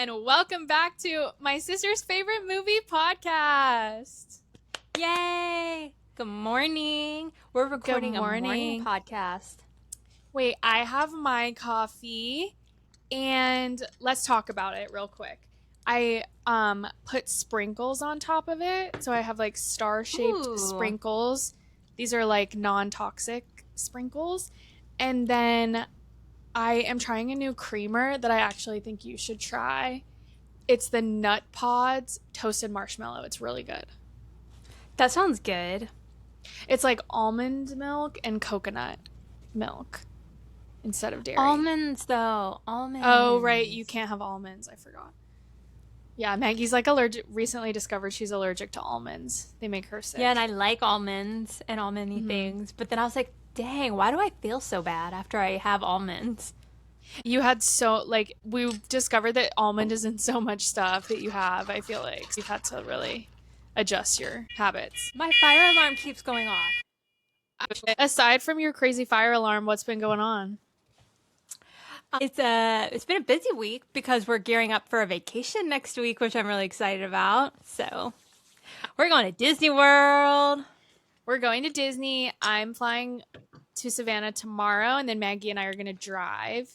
and welcome back to my sister's favorite movie podcast. Yay! Good morning. We're recording a morning podcast. Wait, I have my coffee, and let's talk about it real quick. I put sprinkles on top of it, so I have like star-shaped sprinkles. These are like non-toxic sprinkles, and then I am trying a new creamer that I actually think you should try. It's the Nut Pods toasted marshmallow. It's really good. That sounds good. It's like almond milk and coconut milk instead of dairy. Almonds, though. Almonds. Oh, right. You can't have almonds. I forgot. Yeah, Maggie's like allergic. Recently discovered she's allergic to almonds. They make her sick. Yeah, and I like almonds and almondy things. But then I was like, dang, why do I feel so bad after I have almonds? You had we discovered that almond is in so much stuff that you have. I feel like you've had to really adjust your habits. My fire alarm keeps going off. Aside from your crazy fire alarm, what's been going on? It's been a busy week because we're gearing up for a vacation next week, which I'm really excited about. So we're going to Disney World. We're going to Disney. I'm flying to Savannah tomorrow, and then Maggie and I are going to drive.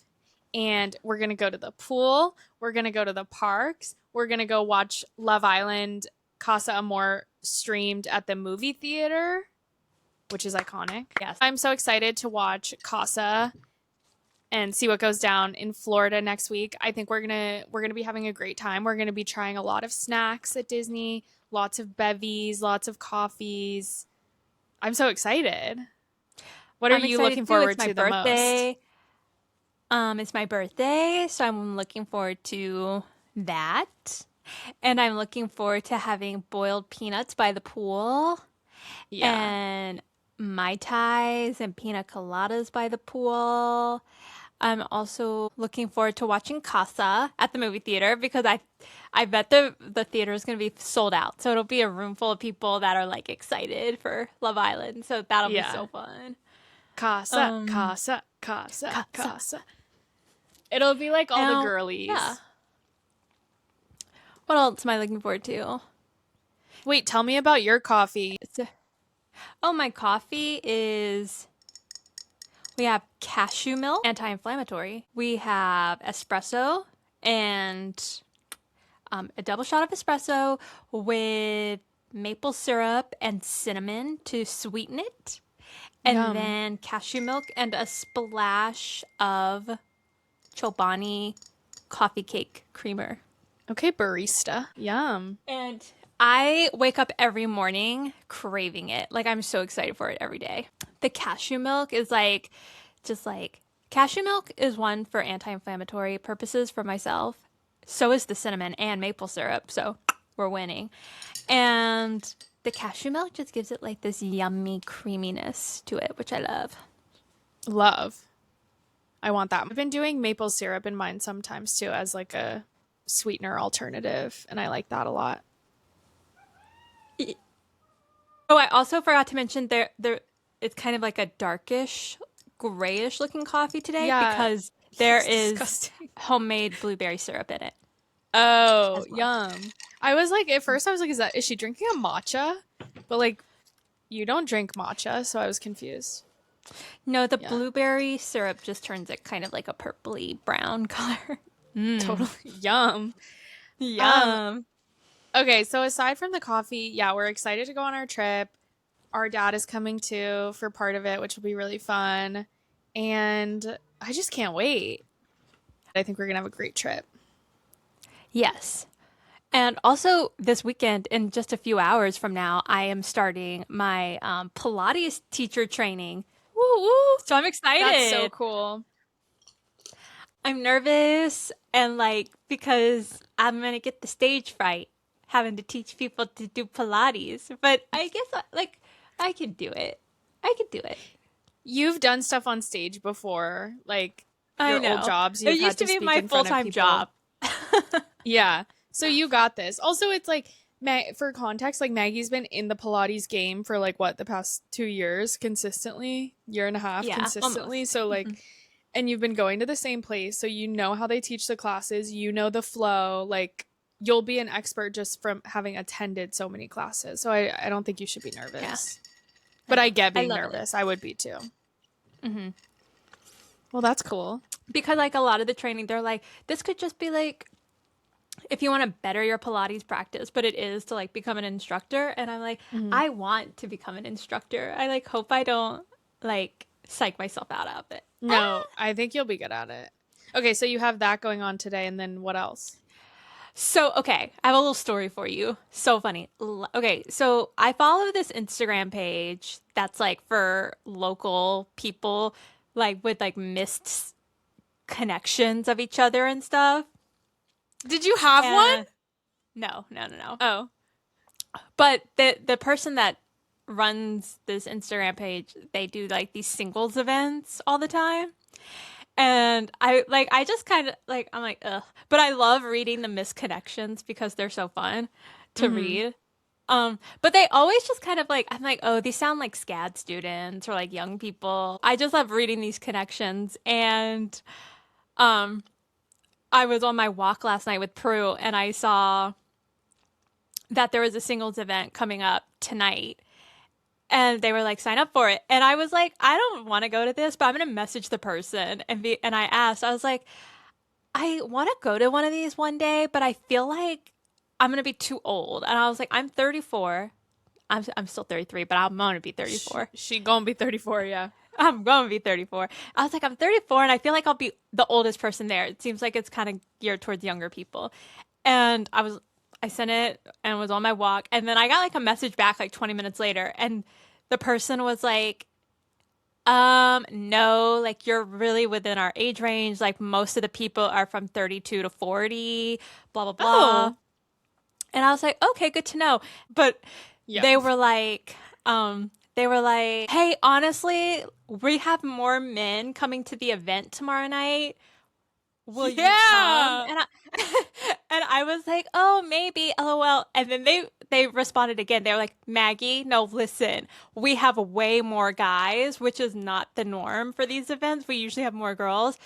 And we're going to go to the pool. We're going to go to the parks. We're going to go watch Love Island Casa Amor streamed at the movie theater, which is iconic. Yes. I'm so excited to watch Casa and see what goes down in Florida next week. I think we're gonna be having a great time. We're gonna be trying a lot of snacks at Disney, lots of bevies, lots of coffees. I'm so excited. What are you looking forward to the most? It's my birthday, so I'm looking forward to that. And I'm looking forward to having boiled peanuts by the pool. Yeah. And Mai Tais and pina coladas by the pool. I'm also looking forward to watching Casa at the movie theater because I bet the theater is going to be sold out. So it'll be a room full of people that are like excited for Love Island. So that'll be so fun. Casa. It'll be like all the girlies. Yeah. What else am I looking forward to? Wait, tell me about your coffee. My coffee is... We have cashew milk, anti-inflammatory. We have espresso and a double shot of espresso with maple syrup and cinnamon to sweeten it. And then cashew milk and a splash of Chobani coffee cake creamer. Okay, barista. Yum. And I wake up every morning craving it. Like, I'm so excited for it every day. The cashew milk is cashew milk is one for anti-inflammatory purposes for myself. So is the cinnamon and maple syrup. So we're winning. And the cashew milk just gives it like this yummy creaminess to it, which I love. Love. I want that. I've been doing maple syrup in mine sometimes too as like a sweetener alternative. And I like that a lot. Oh, I also forgot to mention there it's kind of like a darkish, grayish looking coffee today because there is disgusting homemade blueberry syrup in it. Oh, yum. I was like, at first I was like, is she drinking a matcha? But like, you don't drink matcha, so I was confused. No, the blueberry syrup just turns it kind of like a purpley brown color. Totally. Yum. Okay, so aside from the coffee, we're excited to go on our trip. Our dad is coming too for part of it, which will be really fun. And I just can't wait. I think we're going to have a great trip. Yes. And also this weekend, in just a few hours from now, I am starting my Pilates teacher training. Woo woo! So I'm excited. That's so cool. I'm nervous and because I'm going to get the stage fright having to teach people to do Pilates. But I guess I can do it. You've done stuff on stage before, like your old jobs. It used to be my full-time job. Yeah. So you got this. Also, it's like, for context, like Maggie's been in the Pilates game for the past 2 years consistently, year and a half consistently. Almost. So and you've been going to the same place, so you know how they teach the classes, you know the flow, like you'll be an expert just from having attended so many classes. So I don't think you should be nervous. Yeah. But I get being love nervous. I would be too. Mm-hmm. Well, that's cool. Because like a lot of the training, they're like, this could just be like, if you want to better your Pilates practice, but it is to like become an instructor. And I'm like, I want to become an instructor. I like hope I don't like psych myself out of it. No, I think you'll be good at it. Okay, so you have that going on today, and then what else? So, okay, I have a little story for you. So funny. Okay, so I follow this Instagram page that's like for local people, like with like missed connections of each other and stuff. Did you have one? No. Oh. But the person that runs this Instagram page, they do like these singles events all the time. And I just kind of like, I'm like, ugh. But I love reading the misconnections because they're so fun to read. But they always just kind of like, I'm like, oh, these sound like SCAD students or like young people. I just love reading these connections. And I was on my walk last night with Prue, and I saw that there was a singles event coming up tonight. And they were like, sign up for it. And I was like, I don't want to go to this, but I'm going to message the person. And I asked, I was like, I want to go to one of these one day, but I feel like I'm going to be too old. And I was like, I'm 34. I'm still 33, but I'm going to be 34. She going to be 34, yeah. I'm going to be 34. I was like, I'm 34, and I feel like I'll be the oldest person there. It seems like it's kind of geared towards younger people. And I sent it and was on my walk. And then I got like a message back like 20 minutes later. And the person was like, no, like you're really within our age range. Like most of the people are from 32 to 40, blah, blah, blah. Oh. And I was like, okay, good to know. But they were like, hey, honestly, we have more men coming to the event tomorrow night. Will you come? And I was like, oh, maybe, LOL. And then they responded again. They were like, Maggie, no, listen, we have way more guys, which is not the norm for these events. We usually have more girls.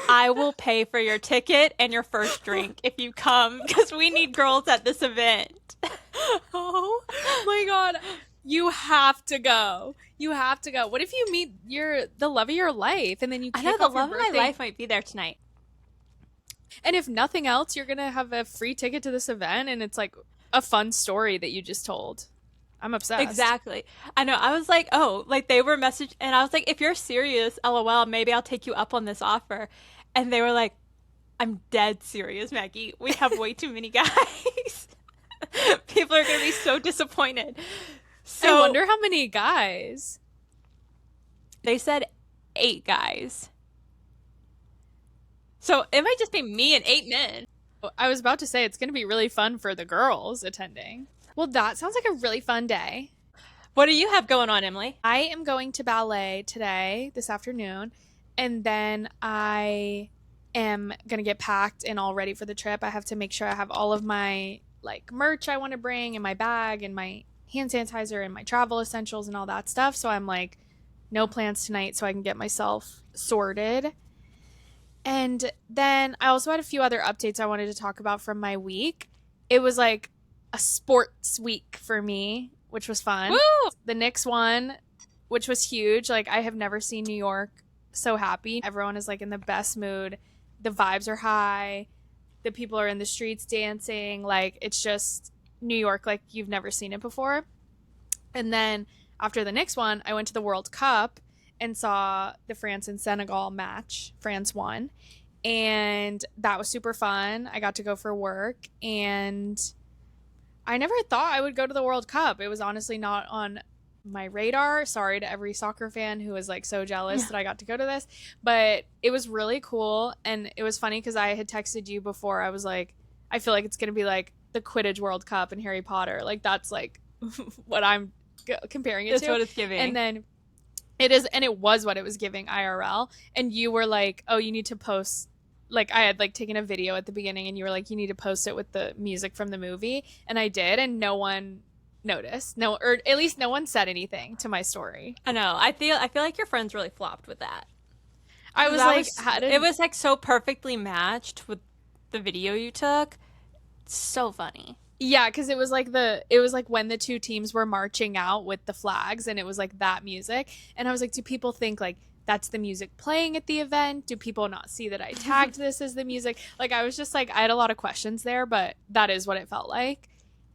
I will pay for your ticket and your first drink if you come, because we need girls at this event. Oh my God. You have to go. You have to go. What if you meet the love of your life and then you kick I know the off love your of my birthday? life might be there tonight. And if nothing else, you're going to have a free ticket to this event, and it's like a fun story that you just told. I'm obsessed. Exactly. I know. I was like, oh, like they were messaged, and I was like, if you're serious, LOL, maybe I'll take you up on this offer. And they were like, I'm dead serious, Maggie. We have way too many guys. People are going to be so disappointed. So I wonder how many guys. They said 8 guys. So it might just be me and 8 men. I was about to say it's going to be really fun for the girls attending. Well, that sounds like a really fun day. What do you have going on, Emily? I am going to ballet today, this afternoon, and then I am going to get packed and all ready for the trip. I have to make sure I have all of my like merch I want to bring in my bag and my hand sanitizer and my travel essentials and all that stuff. So I'm like, no plans tonight so I can get myself sorted. And then I also had a few other updates I wanted to talk about from my week. It was like a sports week for me, which was fun. Woo! The Knicks won, which was huge. Like, I have never seen New York so happy. Everyone is like in the best mood. The vibes are high. The people are in the streets dancing. Like, it's just New York like you've never seen it before. And then after the Knicks won, I went to the World Cup and saw the France and Senegal match. France won. And that was super fun. I got to go for work. And I never thought I would go to the World Cup. It was honestly not on my radar. Sorry to every soccer fan who was like so jealous that I got to go to this. But it was really cool. And it was funny because I had texted you before. I was like, I feel like it's going to be like the Quidditch World Cup in Harry Potter. Like, that's like what I'm comparing it to. That's what it's giving. And then it is, and it was what it was giving IRL. And you were like, oh, you need to post, like, I had like taken a video at the beginning and you were like, you need to post it with the music from the movie. And I did, and no one noticed. No, or at least no one said anything to my story. I know. I feel like your friends really flopped with that. I was That like, was how it did was like so perfectly matched with the video you took. So funny. Yeah, because it was like when the two teams were marching out with the flags, and it was like that music, and I was like, do people think like that's the music playing at the event? Do people not see that I tagged this as the music? Like I was just like I had a lot of questions there, but that is what it felt like.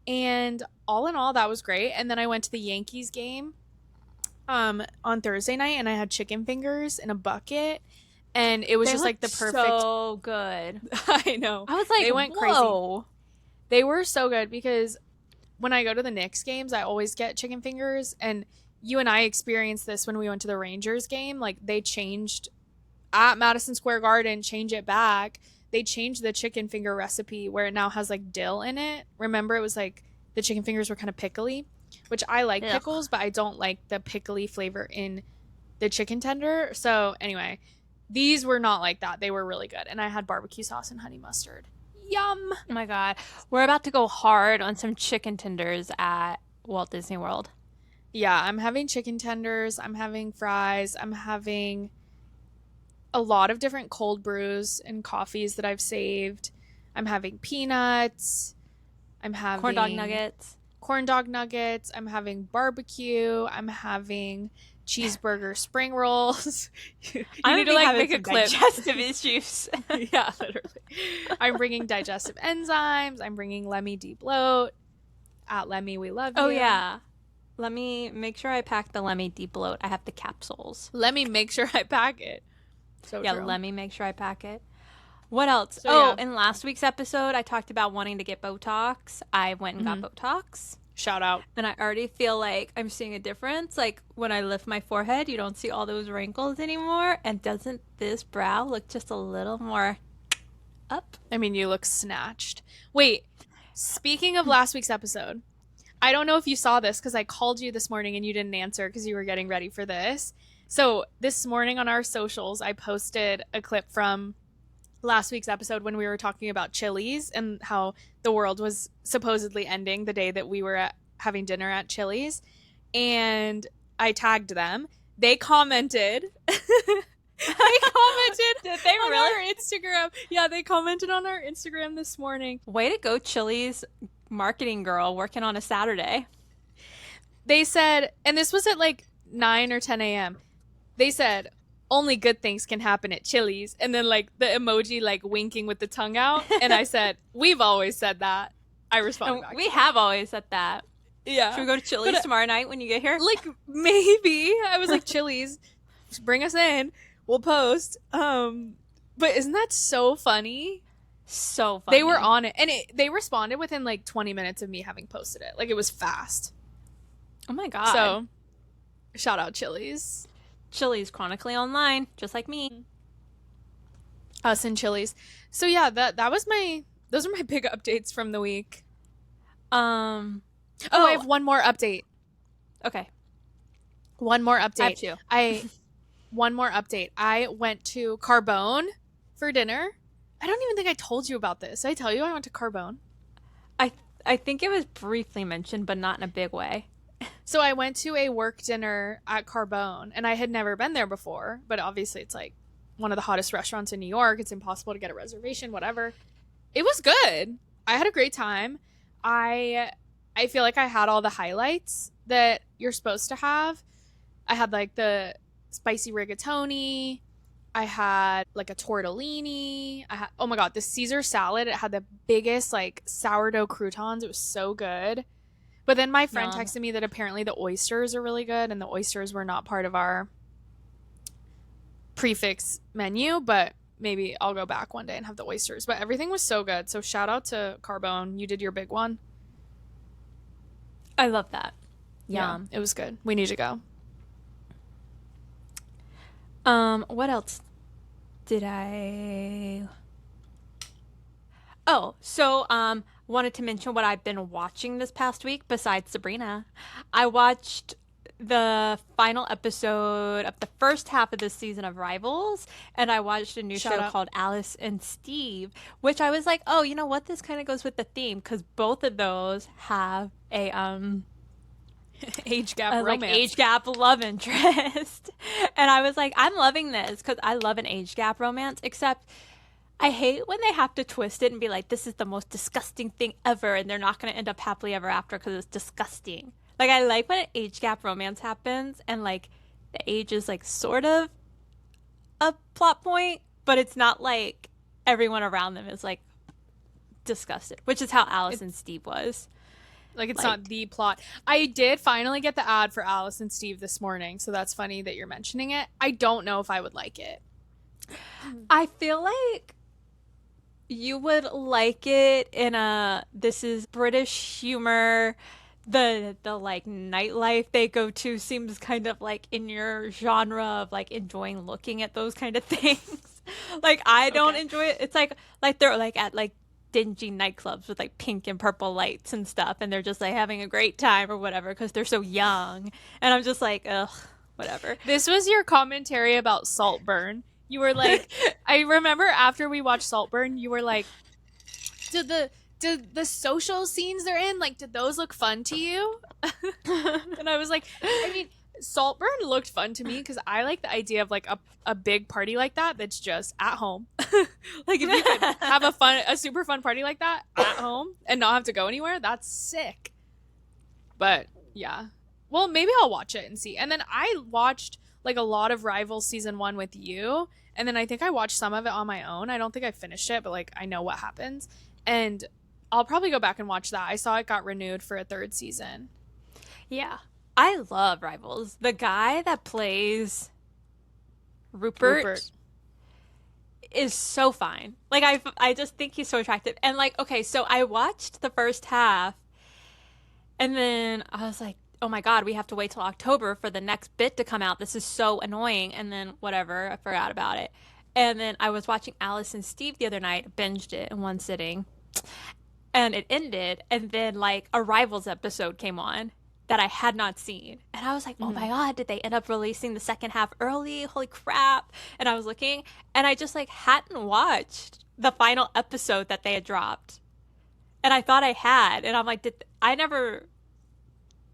And all in all, that was great. And then I went to the Yankees game on Thursday night, and I had chicken fingers in a bucket, and it was They just like looked the perfect. so good. I know I was like, they went crazy. whoa. They were so good because when I go to the Knicks games, I always get chicken fingers. And you and I experienced this when we went to the Rangers game. Like they changed at Madison Square Garden, change it back. They changed the chicken finger recipe where it now has like dill in it. Remember, it was like the chicken fingers were kind of pickly, which I like Ugh. pickles, but I don't like the pickly flavor in the chicken tender. So anyway, these were not like that. They were really good. And I had barbecue sauce and honey mustard. Yum. Oh my God. We're about to go hard on some chicken tenders at Walt Disney World. Yeah, I'm having chicken tenders. I'm having fries. I'm having a lot of different cold brews and coffees that I've saved. I'm having peanuts. I'm Corn dog having nuggets. corn dog nuggets. I'm having barbecue. I'm having cheeseburger spring rolls. You I'm need to gonna be like having make a some clip. digestive issues. Yeah, literally. I'm bringing digestive enzymes. I'm bringing Lemmy Deep Bloat. At Lemmy, we love Oh you. yeah. Let me make sure I pack the Lemmy Deep Bloat. I have the capsules. Let me make sure I pack it. So Yeah, true. let me make sure I pack it. What else? So Oh, yeah, in last week's episode, I talked about wanting to get Botox. I went and got Botox. shout out. And I already feel like I'm seeing a difference. Like when I lift my forehead, you don't see all those wrinkles anymore. And doesn't this brow look just a little more up? I mean, you look snatched. Wait, speaking of last week's episode, I don't know if you saw this because I called you this morning and you didn't answer because you were getting ready for this. So this morning on our socials, I posted a clip from last week's episode when we were talking about Chili's and how the world was supposedly ending the day that we were having dinner at Chili's. And I tagged them. They commented. They commented Did they on really? our Instagram. Yeah, they commented on our Instagram this morning. Way to go, Chili's marketing girl working on a Saturday. They said, and this was at like 9 or 10 a.m. They said, only good things can happen at Chili's. And then like the emoji like winking with the tongue out. And I said, we've always said that. I responded And back. we have always said that. Yeah. Should we go to Chili's But, tomorrow night when you get here? like maybe. I was like, Chili's, bring us in. We'll post. But isn't that so funny? So funny. They were on it. And they responded within like 20 minutes of me having posted it. Like it was fast. Oh my God. So shout out Chili's. Chili's chronically online, just like me. Us and Chili's. So yeah, those are my big updates from the week. Oh, I have one more update. okay. One more I have update. two. One more update. I went to Carbone for dinner. I don't even think I told you about this. Did I tell you I went to Carbone? I think it was briefly mentioned, but not in a big way. So I went to a work dinner at Carbone, and I had never been there before, but obviously it's like one of the hottest restaurants in New York. It's impossible to get a reservation, whatever. It was good. I had a great time. I feel like I had all the highlights that you're supposed to have. I had like the spicy rigatoni. I had like a tortellini. I had, oh my God, the Caesar salad. It had the biggest like sourdough croutons. It was so good. But then my friend Yum. texted me that apparently the oysters are really good, and the oysters were not part of our prefix menu, but maybe I'll go back one day and have the oysters. But everything was so good. So shout out to Carbone. You did your big one. I love that. Yum. Yeah, it was good. We need to go. What else did I? Oh, so wanted to mention what I've been watching this past week besides Sabrina. I watched the final episode of the first half of this season of Rivals, and I watched a new Shout show out. called Alice and Steve, which I was like, oh, you know what? This kind of goes with the theme because both of those have a Age gap like romance. age gap love interest. And I was like, I'm loving this because I love an age gap romance, except I hate when they have to twist it and be like, this is the most disgusting thing ever, and they're not going to end up happily ever after because it's disgusting. Like, I like when an age gap romance happens and like the age is like sort of a plot point, but it's not like everyone around them is like disgusted, which is how Alice and Steve was. Like, it's not the plot. I did finally get the ad for Alice and Steve this morning, so that's funny that you're mentioning it. I don't know if I would like it. I feel like you would like it in a, this is British humor. The like nightlife they go to seems kind of like in your genre of like enjoying looking at those kind of things. Like, I don't enjoy it. It's like they're like at like dingy nightclubs with like pink and purple lights and stuff, and they're just like having a great time or whatever because they're so young. And I'm just like, ugh, whatever. This was your commentary about Saltburn. You were like, I remember after we watched Saltburn, you were like, did the social scenes they're in, like, did those look fun to you? And I was like, I mean, Saltburn looked fun to me because I like the idea of like a big party like that that's just at home. Like, if you could have a super fun party like that at home and not have to go anywhere, that's sick. But yeah, well, maybe I'll watch it and see. And then I watched like a lot of Rivals season 1 with you, and then I think I watched some of it on my own. I don't think I finished it, but like I know what happens, and I'll probably go back and watch that. I saw it got renewed for a 3rd season. Yeah, I love Rivals. The guy that plays Rupert is so fine. Like, I just think he's so attractive. And like, okay, so I watched the first half, and then I was like, oh my God, we have to wait till October for the next bit to come out. This is so annoying. And then whatever, I forgot about it. And then I was watching Alice and Steve the other night, binged it in one sitting, and it ended. And then like a Rivals episode came on that I had not seen. And I was like, oh my God, did they end up releasing the second half early? Holy crap. And I was looking, and I just like hadn't watched the final episode that they had dropped. And I thought I had. And I'm like, I never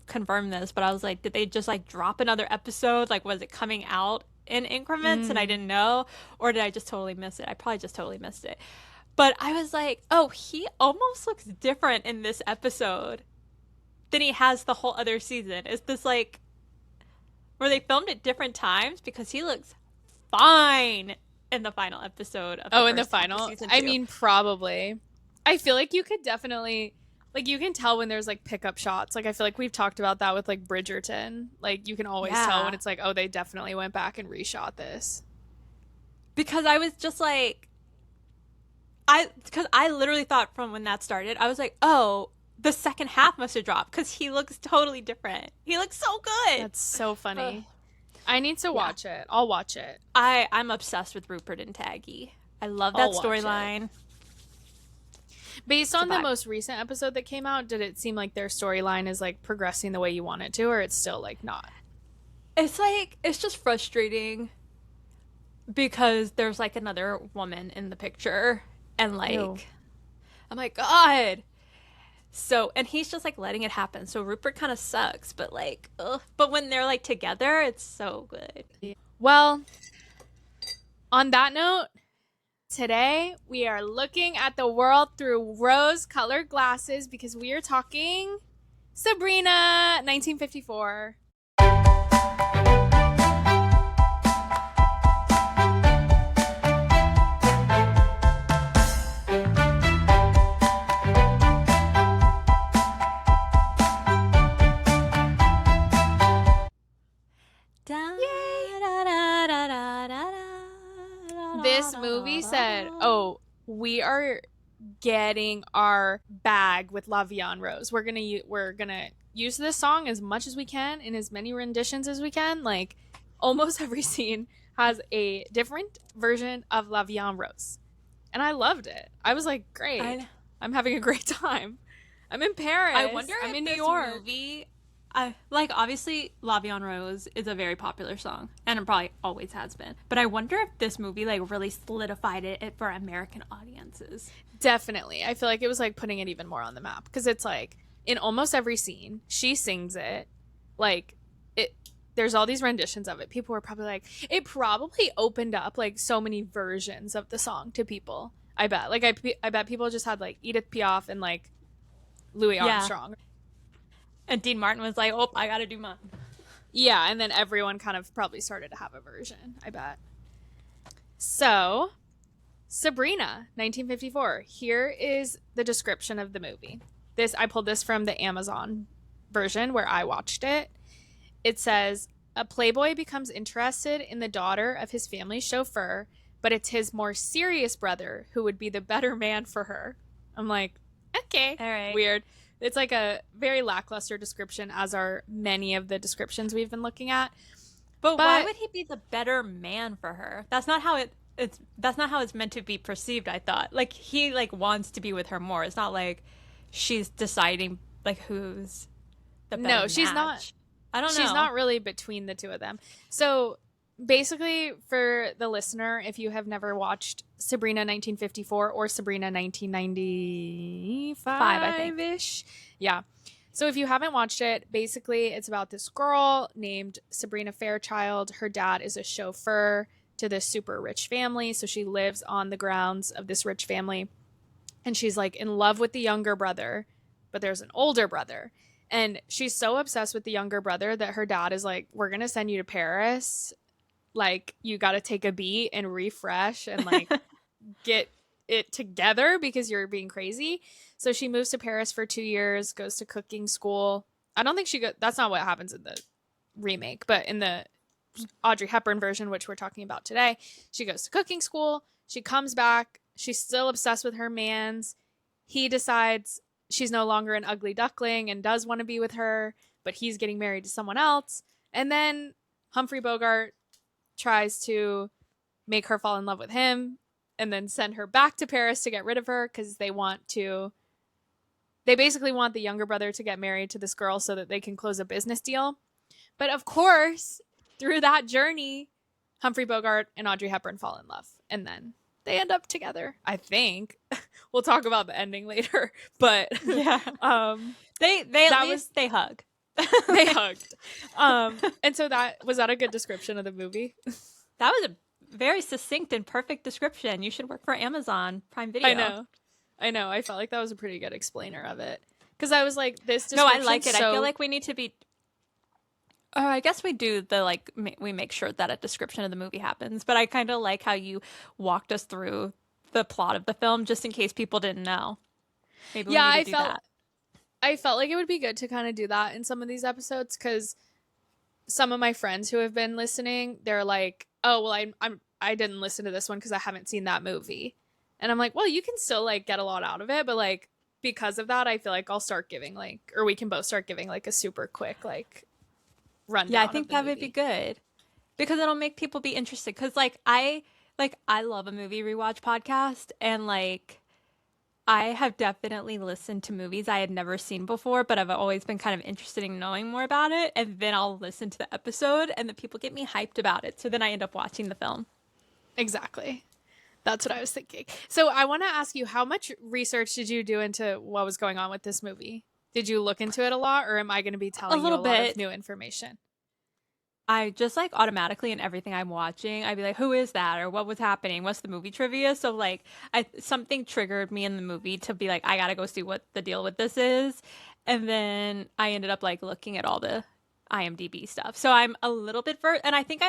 confirm this, but I was like, did they just like drop another episode? Like, was it coming out in increments and I didn't know? Or did I just totally miss it? I probably just totally missed it. But I was like, oh, he almost looks different in this episode than he has the whole other season. Is this like, were they filmed at different times? Because he looks fine in the final episode of in the final? I mean, probably. I feel like you could definitely, like, you can tell when there's like pickup shots. Like, I feel like we've talked about that with like Bridgerton. Like, you can always tell when it's like, oh, they definitely went back and reshot this. Because I was just like, because I literally thought from when that started, I was like, oh, the second half must have dropped because he looks totally different. He looks so good. That's so funny. I need to watch it. I'll watch it. I'm obsessed with Rupert and Taggy. I love that storyline. Based on the most recent episode that came out, did it seem like their storyline is like progressing the way you want it to, or it's still like not? It's like, it's just frustrating because there's like another woman in the picture, and like, I'm like, God. So, and he's just like letting it happen. So Rupert kind of sucks, but like, ugh. But when they're like together, it's so good. Well, on that note, today we are looking at the world through rose-colored glasses because we are talking Sabrina, 1954. This movie said, oh, we are getting our bag with La Vie en Rose. We're gonna use this song as much as we can in as many renditions as we can. Like, almost every scene has a different version of La Vie en Rose, and I loved it. I was like, great, I'm having a great time. I'm in Paris. I wonder I'm if in New this York. movie, like, obviously La Vie en Rose is a very popular song, and it probably always has been, but I wonder if this movie like really solidified it for American audiences. Definitely. I feel like it was like putting it even more on the map because it's like in almost every scene she sings it, like it there's all these renditions of it. People were probably like, it probably opened up like so many versions of the song to people. I bet. Like I bet people just had like Edith Piaf and like Louis Yeah. Armstrong. And Dean Martin was like, "Oh, I got to do mine." Yeah, and then everyone kind of probably started to have a version, I bet. So, Sabrina, 1954. Here is the description of the movie. I pulled this from the Amazon version where I watched it. It says, a playboy becomes interested in the daughter of his family's chauffeur, but it's his more serious brother who would be the better man for her. I'm like, okay, All right. weird. It's like a very lackluster description, as are many of the descriptions we've been looking at. But why would he be the better man for her? That's not how it's meant to be perceived, I thought. Like he like wants to be with her more. It's not like she's deciding like who's the better No, she's match. not. I don't know. She's not really between the two of them. So basically, for the listener, if you have never watched Sabrina 1954 or Sabrina 1995-ish. Yeah. So if you haven't watched it, basically it's about this girl named Sabrina Fairchild. Her dad is a chauffeur to this super rich family. So she lives on the grounds of this rich family. And she's like in love with the younger brother, but there's an older brother. And she's so obsessed with the younger brother that her dad is like, we're going to send you to Paris. Like, you got to take a beat and refresh and like get it together because you're being crazy. So she moves to Paris for 2 years, goes to cooking school. I don't think that's not what happens in the remake, but in the Audrey Hepburn version, which we're talking about today, she goes to cooking school. She comes back. She's still obsessed with her mans. He decides she's no longer an ugly duckling and does want to be with her, but he's getting married to someone else. And then Humphrey Bogart tries to make her fall in love with him and then send her back to Paris to get rid of her because they basically want the younger brother to get married to this girl so that they can close a business deal. But of course, through that journey, Humphrey Bogart and Audrey Hepburn fall in love. And then they end up together, I think. We'll talk about the ending later. But yeah, they hug. They hugged. And so was that a good description of the movie? That was a very succinct and perfect description. You should work for Amazon Prime Video. I know. I felt like that was a pretty good explainer of it. Because I was like, this No, I like it. I feel like we need to be... I guess we do we make sure that a description of the movie happens, but I kind of like how you walked us through the plot of the film just in case people didn't know. Maybe we need to do that. I felt like it would be good to kind of do that in some of these episodes because some of my friends who have been listening, they're like, oh, well, I didn't listen to this one because I haven't seen that movie. And I'm like, well, you can still like get a lot out of it, but like because of that, I feel like I'll start giving or we can both start giving like a super quick like rundown. Yeah, I think that would be good because it'll make people be interested. Because I love a movie rewatch podcast, and like I have definitely listened to movies I had never seen before, but I've always been kind of interested in knowing more about it. And then I'll listen to the episode, and the people get me hyped about it. So then I end up watching the film. Exactly. That's what I was thinking. So I want to ask you, how much research did you do into what was going on with this movie? Did you look into it a lot, or am I going to be telling you a lot of new information? I just like automatically in everything I'm watching, I'd be like, who is that? Or what was happening? What's the movie trivia? So like something triggered me in the movie to be like, I gotta go see what the deal with this is. And then I ended up like looking at all the IMDb stuff. So I'm a little bit and I think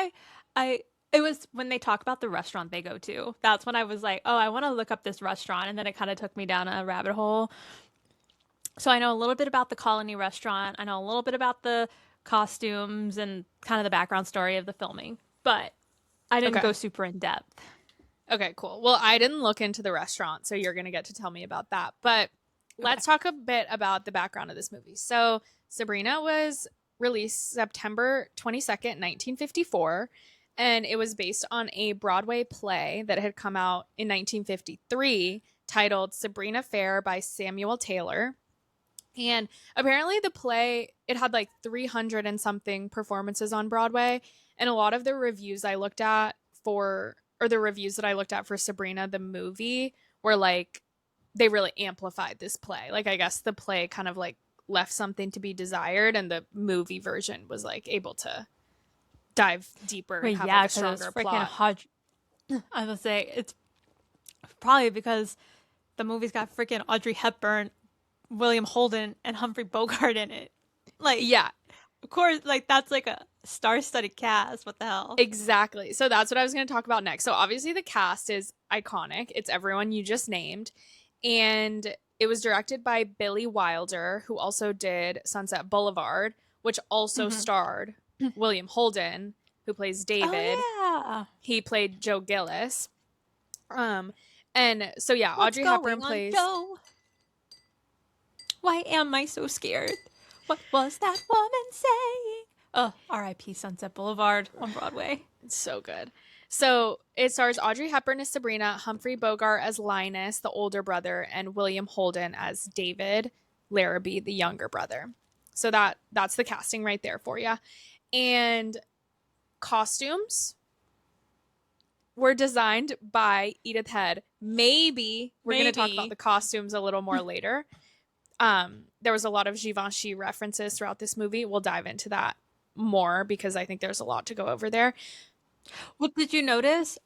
it was when they talk about the restaurant they go to. That's when I was like, oh, I want to look up this restaurant. And then it kind of took me down a rabbit hole. So I know a little bit about the Colony restaurant. I know a little bit about the costumes and kind of the background story of the filming, but I didn't go super in depth. Okay, cool. Well, I didn't look into the restaurant, so you're going to get to tell me about that. But let's talk a bit about the background of this movie. So Sabrina was released September 22nd, 1954, and it was based on a Broadway play that had come out in 1953 titled Sabrina Fair by Samuel Taylor. And apparently the play, it had like 300 and something performances on Broadway. And a lot of the reviews I looked at for Sabrina, the movie, were like, they really amplified this play. Like, I guess the play kind of like left something to be desired, and the movie version was like able to dive deeper and have like a stronger plot. I was say it's probably because the movie's got freaking Audrey Hepburn, William Holden, and Humphrey Bogart in it. Like, yeah, of course, like that's like a star-studded cast. What the hell? exactly. So that's what I was going to talk about next. So obviously the cast is iconic. It's everyone you just named. And it was directed by Billy Wilder, who also did Sunset Boulevard, which also starred William Holden, who plays David. Oh, yeah. He played Joe Gillis. And so yeah, Audrey Hepburn plays Joe? Why am I so scared? What was that woman saying? Oh, R.I.P. Sunset Boulevard on Broadway. It's so good. So it stars Audrey Hepburn as Sabrina, Humphrey Bogart as Linus, the older brother, and William Holden as David Larrabee, the younger brother. So that's the casting right there for you. And costumes were designed by Edith Head. Maybe we're going to talk about the costumes a little more later. There was a lot of Givenchy references throughout this movie. We'll dive into that more because I think there's a lot to go over there. Well, did you notice,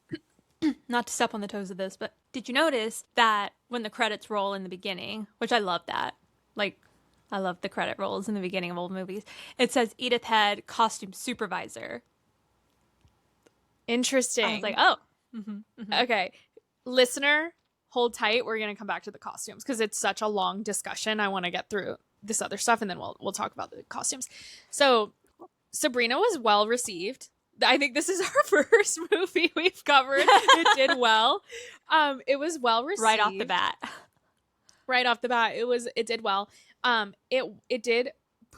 not to step on the toes of this, but did you notice that when the credits roll in the beginning, which I love that, like, I love the credit rolls in the beginning of old movies, it says Edith Head, costume supervisor. Interesting. I was like, oh. Okay. Listener, hold tight. We're going to come back to the costumes because it's such a long discussion. I want to get through this other stuff and then we'll talk about the costumes. So Sabrina was well received. I think this is our first movie we've covered. It did well. It was well received. Right off the bat. It did well. It did,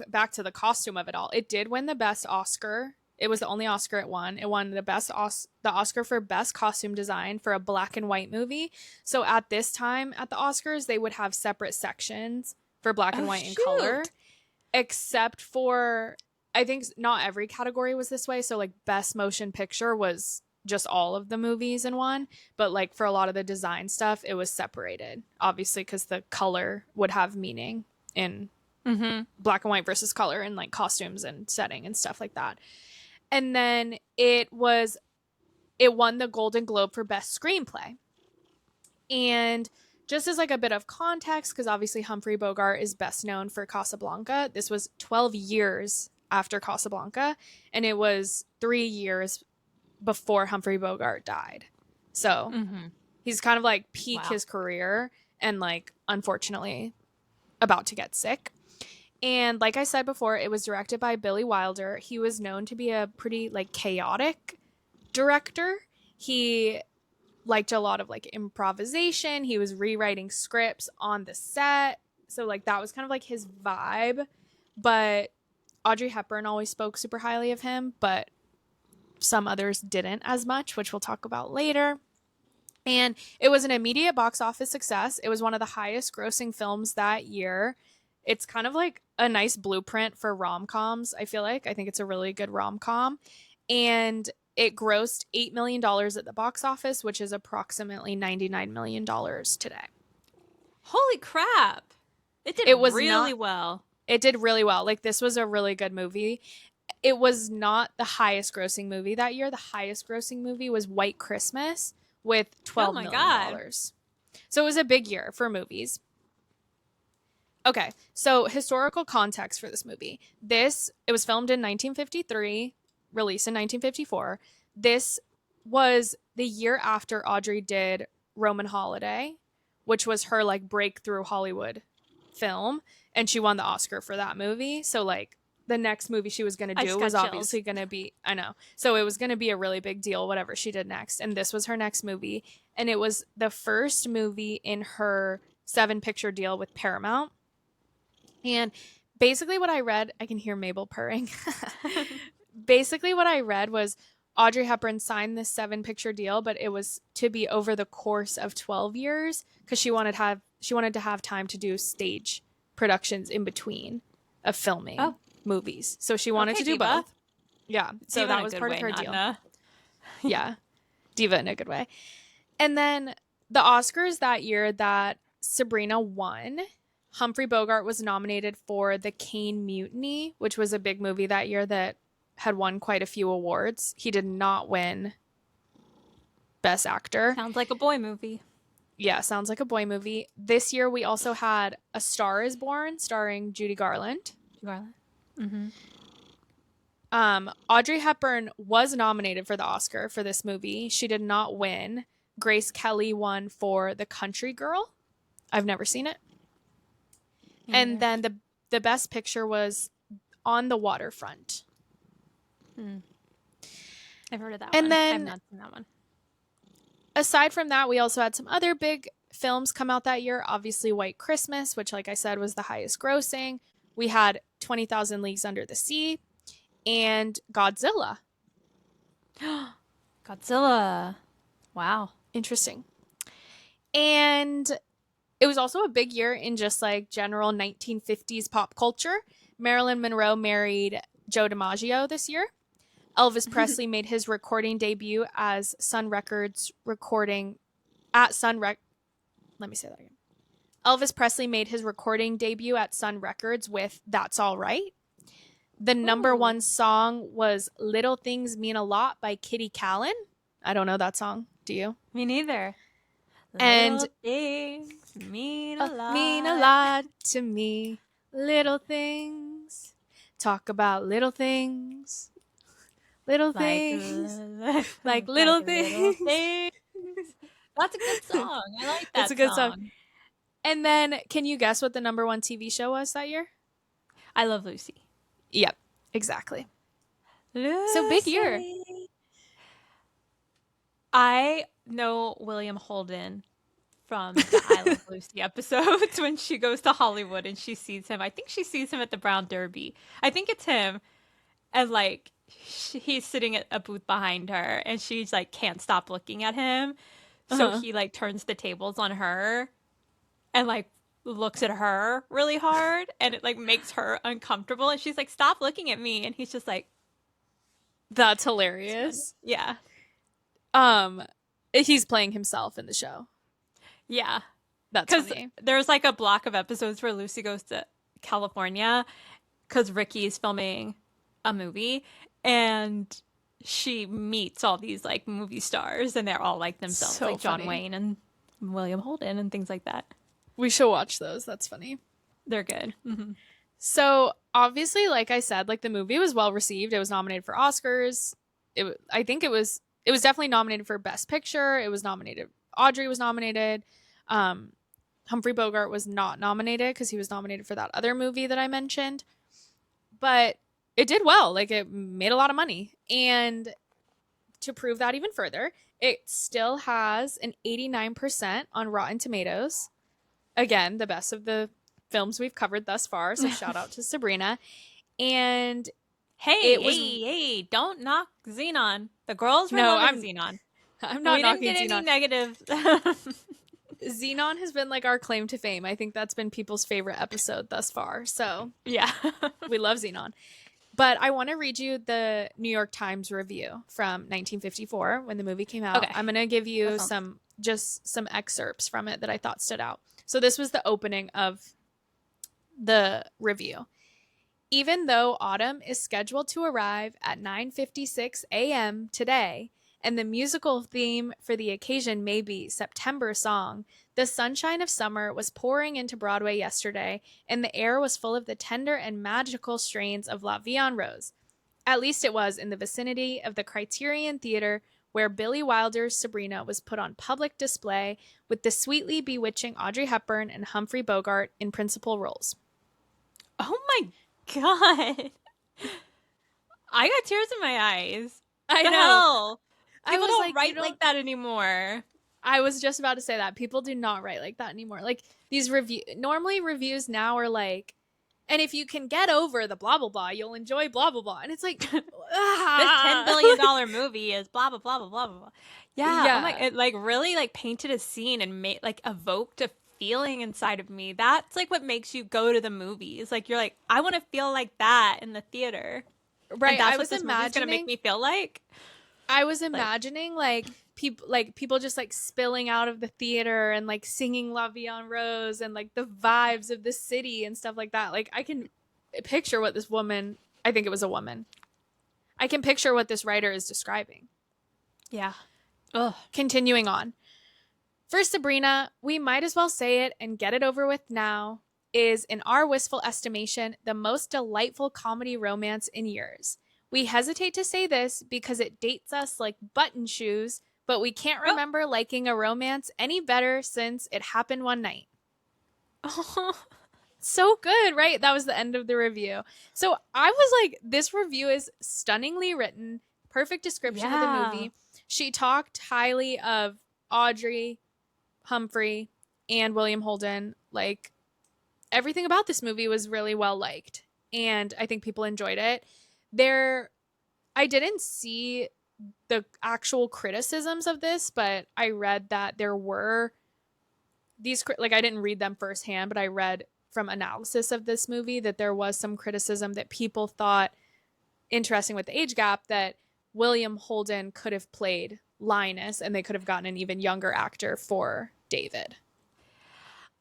back to the costume of it all. It did win the best Oscar. It was the only Oscar it won. It won the Oscar for best costume design for a black and white movie. So at this time at the Oscars, they would have separate sections for black and white and color, except for, I think not every category was this way. So like best motion picture was just all of the movies in one. But like for a lot of the design stuff, it was separated, obviously, because the color would have meaning in black and white versus color and like costumes and setting and stuff like that. And then it won the Golden Globe for best screenplay. And just as like a bit of context, because obviously Humphrey Bogart is best known for Casablanca. This was 12 years after Casablanca, and it was 3 years before Humphrey Bogart died. So he's kind of like peak his career and like unfortunately about to get sick. And like I said before, it was directed by Billy Wilder. He was known to be a pretty like chaotic director. He liked a lot of like improvisation. He was rewriting scripts on the set. So like that was kind of like his vibe. But Audrey Hepburn always spoke super highly of him, but some others didn't as much, which we'll talk about later. And it was an immediate box office success. It was one of the highest grossing films that year. It's kind of like a nice blueprint for rom-coms, I feel like. I think it's a really good rom-com. And it grossed $8 million at the box office, which is approximately $99 million today. Holy crap. It did really well. It did really well. Like, this was a really good movie. It was not the highest grossing movie that year. The highest grossing movie was White Christmas with $12 million. So it was a big year for movies. Okay, so historical context for this movie. It was filmed in 1953, released in 1954. This was the year after Audrey did Roman Holiday, which was her like breakthrough Hollywood film, and she won the Oscar for that movie. So like the next movie she was going to do was obviously going to be, I know. So it was going to be a really big deal, whatever she did next. And this was her next movie. And it was the first movie in her 7-picture deal with Paramount. And basically what I read, I can hear Mabel purring. Basically what I read was Audrey Hepburn signed this 7-picture deal, but it was to be over the course of 12 years because she wanted to have time to do stage productions in between of filming movies. So she wanted to do both. Yeah. So that was part of her deal. Yeah. Diva in a good way. And then the Oscars that year that Sabrina won, Humphrey Bogart was nominated for The Cane Mutiny, which was a big movie that year that had won quite a few awards. He did not win Best Actor. Sounds like a boy movie. Yeah, sounds like a boy movie. This year we also had A Star is Born starring Judy Garland. Mm-hmm. Audrey Hepburn was nominated for the Oscar for this movie. She did not win. Grace Kelly won for The Country Girl. I've never seen it. And then the best picture was On the Waterfront. I've heard of that and one. Then, I've not seen that one. Aside from that, we also had some other big films come out that year. Obviously, White Christmas, which, like I said, was the highest grossing. We had 20,000 Leagues Under the Sea and Godzilla. Godzilla. Wow. Interesting. And it was also a big year in just like general 1950s pop culture. Marilyn Monroe married Joe DiMaggio this year. Elvis Presley made his recording debut as Sun Records recording at Let me say that again. Elvis Presley made his recording debut at Sun Records with That's All Right. The number one song was Little Things Mean a Lot by Kitty Callan. I don't know that song. Do you? Me neither. And Little things mean a lot. Mean a lot to me. Little things. Talk about little things. Little things. Like little things. That's a good song. I like that. It's a good song. And then, can you guess what the number one TV show was that year? I Love Lucy. Yep, exactly. Lucy. So big year. I know William Holden from the I Love Lucy episodes when she goes to Hollywood and she sees him. I think she sees him at the Brown Derby. I think it's him. And like he's sitting at a booth behind her and she's like can't stop looking at him. So he like turns the tables on her and like looks at her really hard and it like makes her uncomfortable and she's like, stop looking at me. And he's just like, that's hilarious. Yeah. He's playing himself in the show. Yeah. That's funny. There's like a block of episodes where Lucy goes to California because Ricky's filming a movie and she meets all these like movie stars and they're all like themselves, so like John funny. Wayne and William Holden and things like that. We should watch those. That's funny. They're good. Mm-hmm. So obviously, like I said, like the movie was well received. It was nominated for Oscars. I think it was definitely nominated for Best Picture. It was nominated. Audrey was nominated. Humphrey Bogart was not nominated because he was nominated for that other movie that I mentioned. But it did well. Like it made a lot of money. And to prove that even further, it still has an 89% on Rotten Tomatoes. Again, the best of the films we've covered thus far. So shout out to Sabrina. And hey, don't knock Xenon. The girls were loving Xenon. I'm not knocking Xenon. We didn't get any negatives. Xenon has been like our claim to fame. I think that's been people's favorite episode thus far. So yeah, we love Xenon. But I want to read you the New York Times review from 1954 when the movie came out. Okay. I'm going to give you some excerpts from it that I thought stood out. So this was the opening of the review. Even though autumn is scheduled to arrive at 9:56 a.m. today, and the musical theme for the occasion may be September Song, the sunshine of summer was pouring into Broadway yesterday, and the air was full of the tender and magical strains of La Vie en Rose. At least it was in the vicinity of the Criterion Theater, where Billy Wilder's Sabrina was put on public display with the sweetly bewitching Audrey Hepburn and Humphrey Bogart in principal roles. Oh my God. I got tears in my eyes. I know. Hell? People don't like, write like that anymore. I was just about to say that. People do not write like that anymore. Like these normally reviews now are like, and if you can get over the blah, blah, blah, you'll enjoy blah, blah, blah. And it's like, this $10 billion movie is blah, blah, blah, blah, blah, blah. Yeah. Oh my, it like really like painted a scene and made like evoked a feeling inside of me. That's like what makes you go to the movies. Like you're like, I want to feel like that in the theater. Right. And that's what this movie's going to make me feel like. I was imagining like people just like spilling out of the theater and like singing La Vie en Rose and like the vibes of the city and stuff like that. Like I can picture what this woman, I think it was a woman. I can picture what this writer is describing. Yeah. Ugh. Continuing on. For Sabrina, we might as well say it and get it over with now, is, in our wistful estimation, the most delightful comedy romance in years. We hesitate to say this because it dates us like button shoes, but we can't remember liking a romance any better since It Happened One Night. Oh. So good, right? That was the end of the review. So I was like, this review is stunningly written, perfect description of the movie. She talked highly of Audrey, Humphrey, and William Holden. Like, everything about this movie was really well liked, and I think people enjoyed it. I didn't see the actual criticisms of this, but I read that there were these, like, I didn't read them firsthand, but I read from analysis of this movie that there was some criticism that people thought, interesting with the age gap, that William Holden could have played Linus and they could have gotten an even younger actor for David.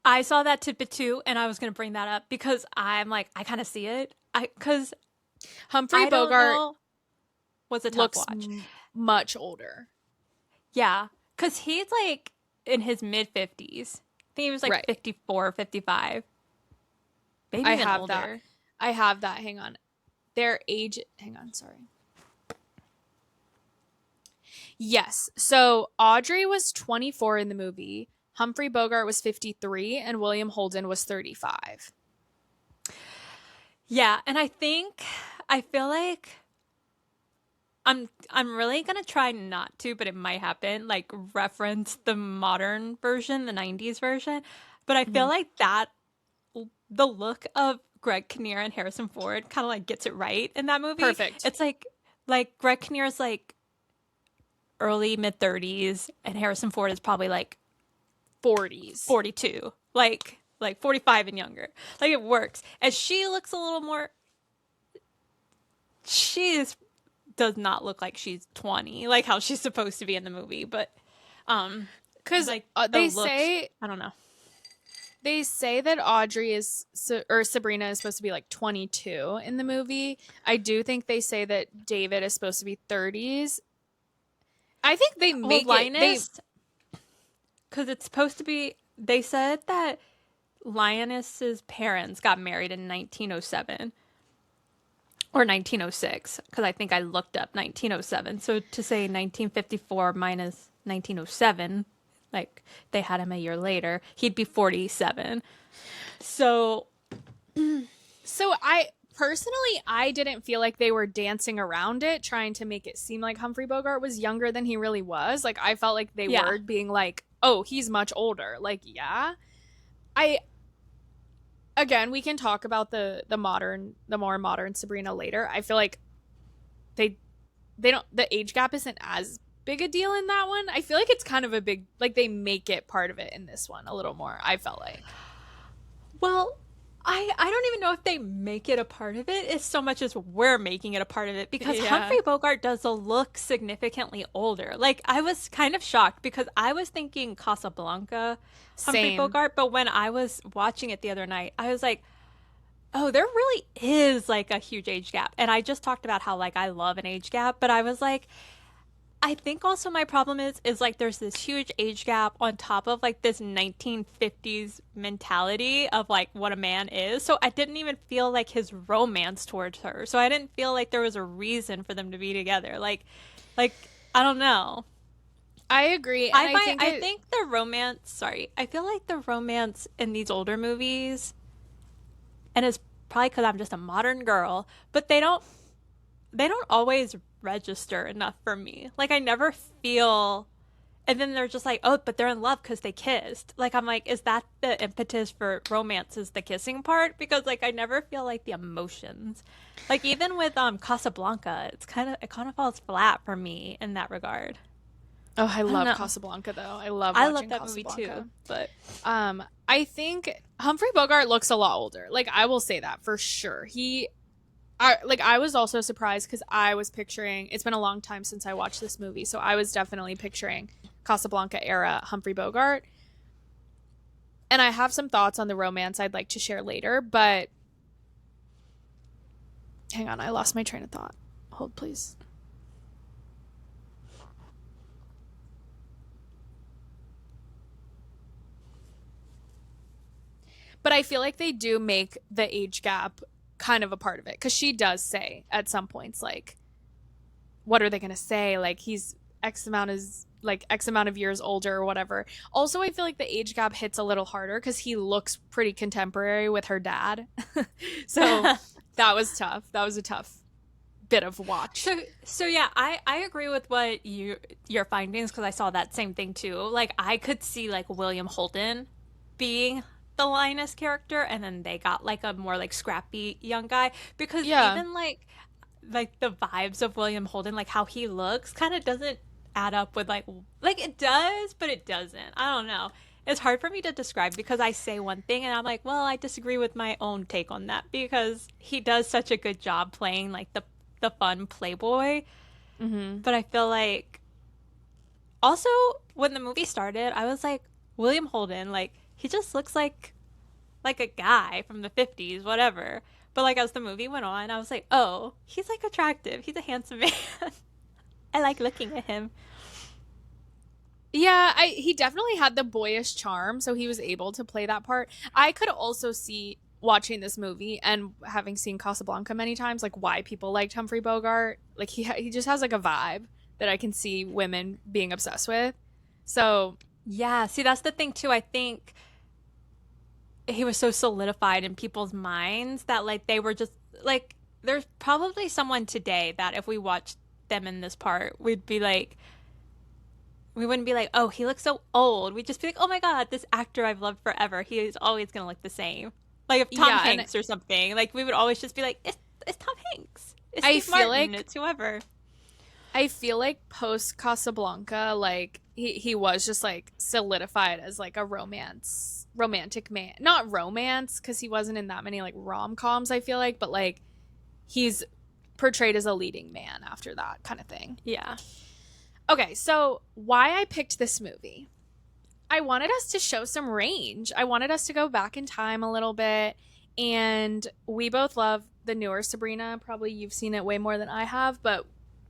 I saw that tidbit too, and I was going to bring that up because I'm like, I kind of see it. Because Humphrey Bogart was a tough looks watch. Much older. Yeah, because he's like in his mid-50s. I think he was like 54, 55. Maybe even older. I have that. Hang on. Their age. Hang on. Sorry. Yes. So Audrey was 24 in the movie. Humphrey Bogart was 53 and William Holden was 35. Yeah, and I feel like I'm really going to try not to, but it might happen, like reference the modern version, the 90s version, but I feel like that the look of Greg Kinnear and Harrison Ford kind of like gets it right in that movie. Perfect. It's like Greg Kinnear's like early mid 30s and Harrison Ford is probably like 40s, 42, like 45 and younger. Like it works. And she looks a little more, does not look like she's 20, like how she's supposed to be in the movie, but because like they looks, say, I don't know, they say that Audrey or Sabrina is supposed to be like 22 in the movie. I do think they say that David is supposed to be 30s. I think they make Linus, because it's supposed to be, they said that Linus's parents got married in 1907 or 1906, because I think I looked up 1907. So to say 1954 minus 1907, like they had him a year later, he'd be 47. So I didn't feel like they were dancing around it, trying to make it seem like Humphrey Bogart was younger than he really was. Like, I felt like they were being like, oh, he's much older. Like, yeah. Again, we can talk about the more modern Sabrina later. I feel like the age gap isn't as big a deal in that one. I feel like it's kind of a big, like, they make it part of it in this one a little more, I felt like. Well, I don't even know if they make it a part of it as so much as we're making it a part of it, because Humphrey Bogart does look significantly older. Like, I was kind of shocked because I was thinking Casablanca Humphrey Bogart, but when I was watching it the other night, I was like, oh, there really is like a huge age gap. And I just talked about how like I love an age gap, but I was like, I think also my problem is like there's this huge age gap on top of like this 1950s mentality of like what a man is. So I didn't even feel like his romance towards her. So I didn't feel like there was a reason for them to be together. Like I don't know. I agree. And I think the romance, I feel like the romance in these older movies, and it's probably because I'm just a modern girl, but they don't always register enough for me. Like I never feel, and then they're just like, oh, but they're in love because they kissed. Like I'm like, is that the impetus for romance, is the kissing part? Because like I never feel like the emotions. Like even with Casablanca, it kind of falls flat for me in that regard. Oh, I love Casablanca though. I love that Casablanca movie too. But I think Humphrey Bogart looks a lot older. Like I will say that for sure. I was also surprised because I was picturing, it's been a long time since I watched this movie, so I was definitely picturing Casablanca era Humphrey Bogart. And I have some thoughts on the romance I'd like to share later, but hang on, I lost my train of thought. Hold, please. But I feel like they do make the age gap kind of a part of it because she does say at some points, like, what are they going to say? Like, he's X amount of years older or whatever. Also, I feel like the age gap hits a little harder because he looks pretty contemporary with her dad. So that was tough. That was a tough bit of watch. So yeah, I agree with what your findings because I saw that same thing too. Like I could see like William Holden being the Linus character, and then they got like a more like scrappy young guy because even like the vibes of William Holden, like how he looks, kind of doesn't add up with like it does, but it doesn't. I don't know. It's hard for me to describe because I say one thing and I'm like, well, I disagree with my own take on that because he does such a good job playing like the fun playboy. Mm-hmm. But I feel like also when the movie started, I was like, William Holden, like he just looks like a guy from the 50s, whatever. But like as the movie went on, I was like, oh, he's like attractive. He's a handsome man. I like looking at him. Yeah, he definitely had the boyish charm, so he was able to play that part. I could also see watching this movie and having seen Casablanca many times, like why people liked Humphrey Bogart. Like he just has like a vibe that I can see women being obsessed with. So yeah, see that's the thing too. I think he was so solidified in people's minds that like they were just like there's probably someone today that if we watched them in this part, we'd be like we wouldn't be like, oh, he looks so old. We'd just be like, oh my God, this actor I've loved forever. He is always going to look the same. Like if Tom Hanks or something, like we would always just be like, it's Tom Hanks. It's Steve Martin. It's whoever. I feel like post Casablanca, like he was just like solidified as like a romantic man. Not romance because he wasn't in that many like rom-coms, I feel like, but like he's portrayed as a leading man after that kind of thing. Yeah. Okay, so why I picked this movie. I wanted us to show some range. I wanted us to go back in time a little bit, and we both love the newer Sabrina. Probably you've seen it way more than I have, but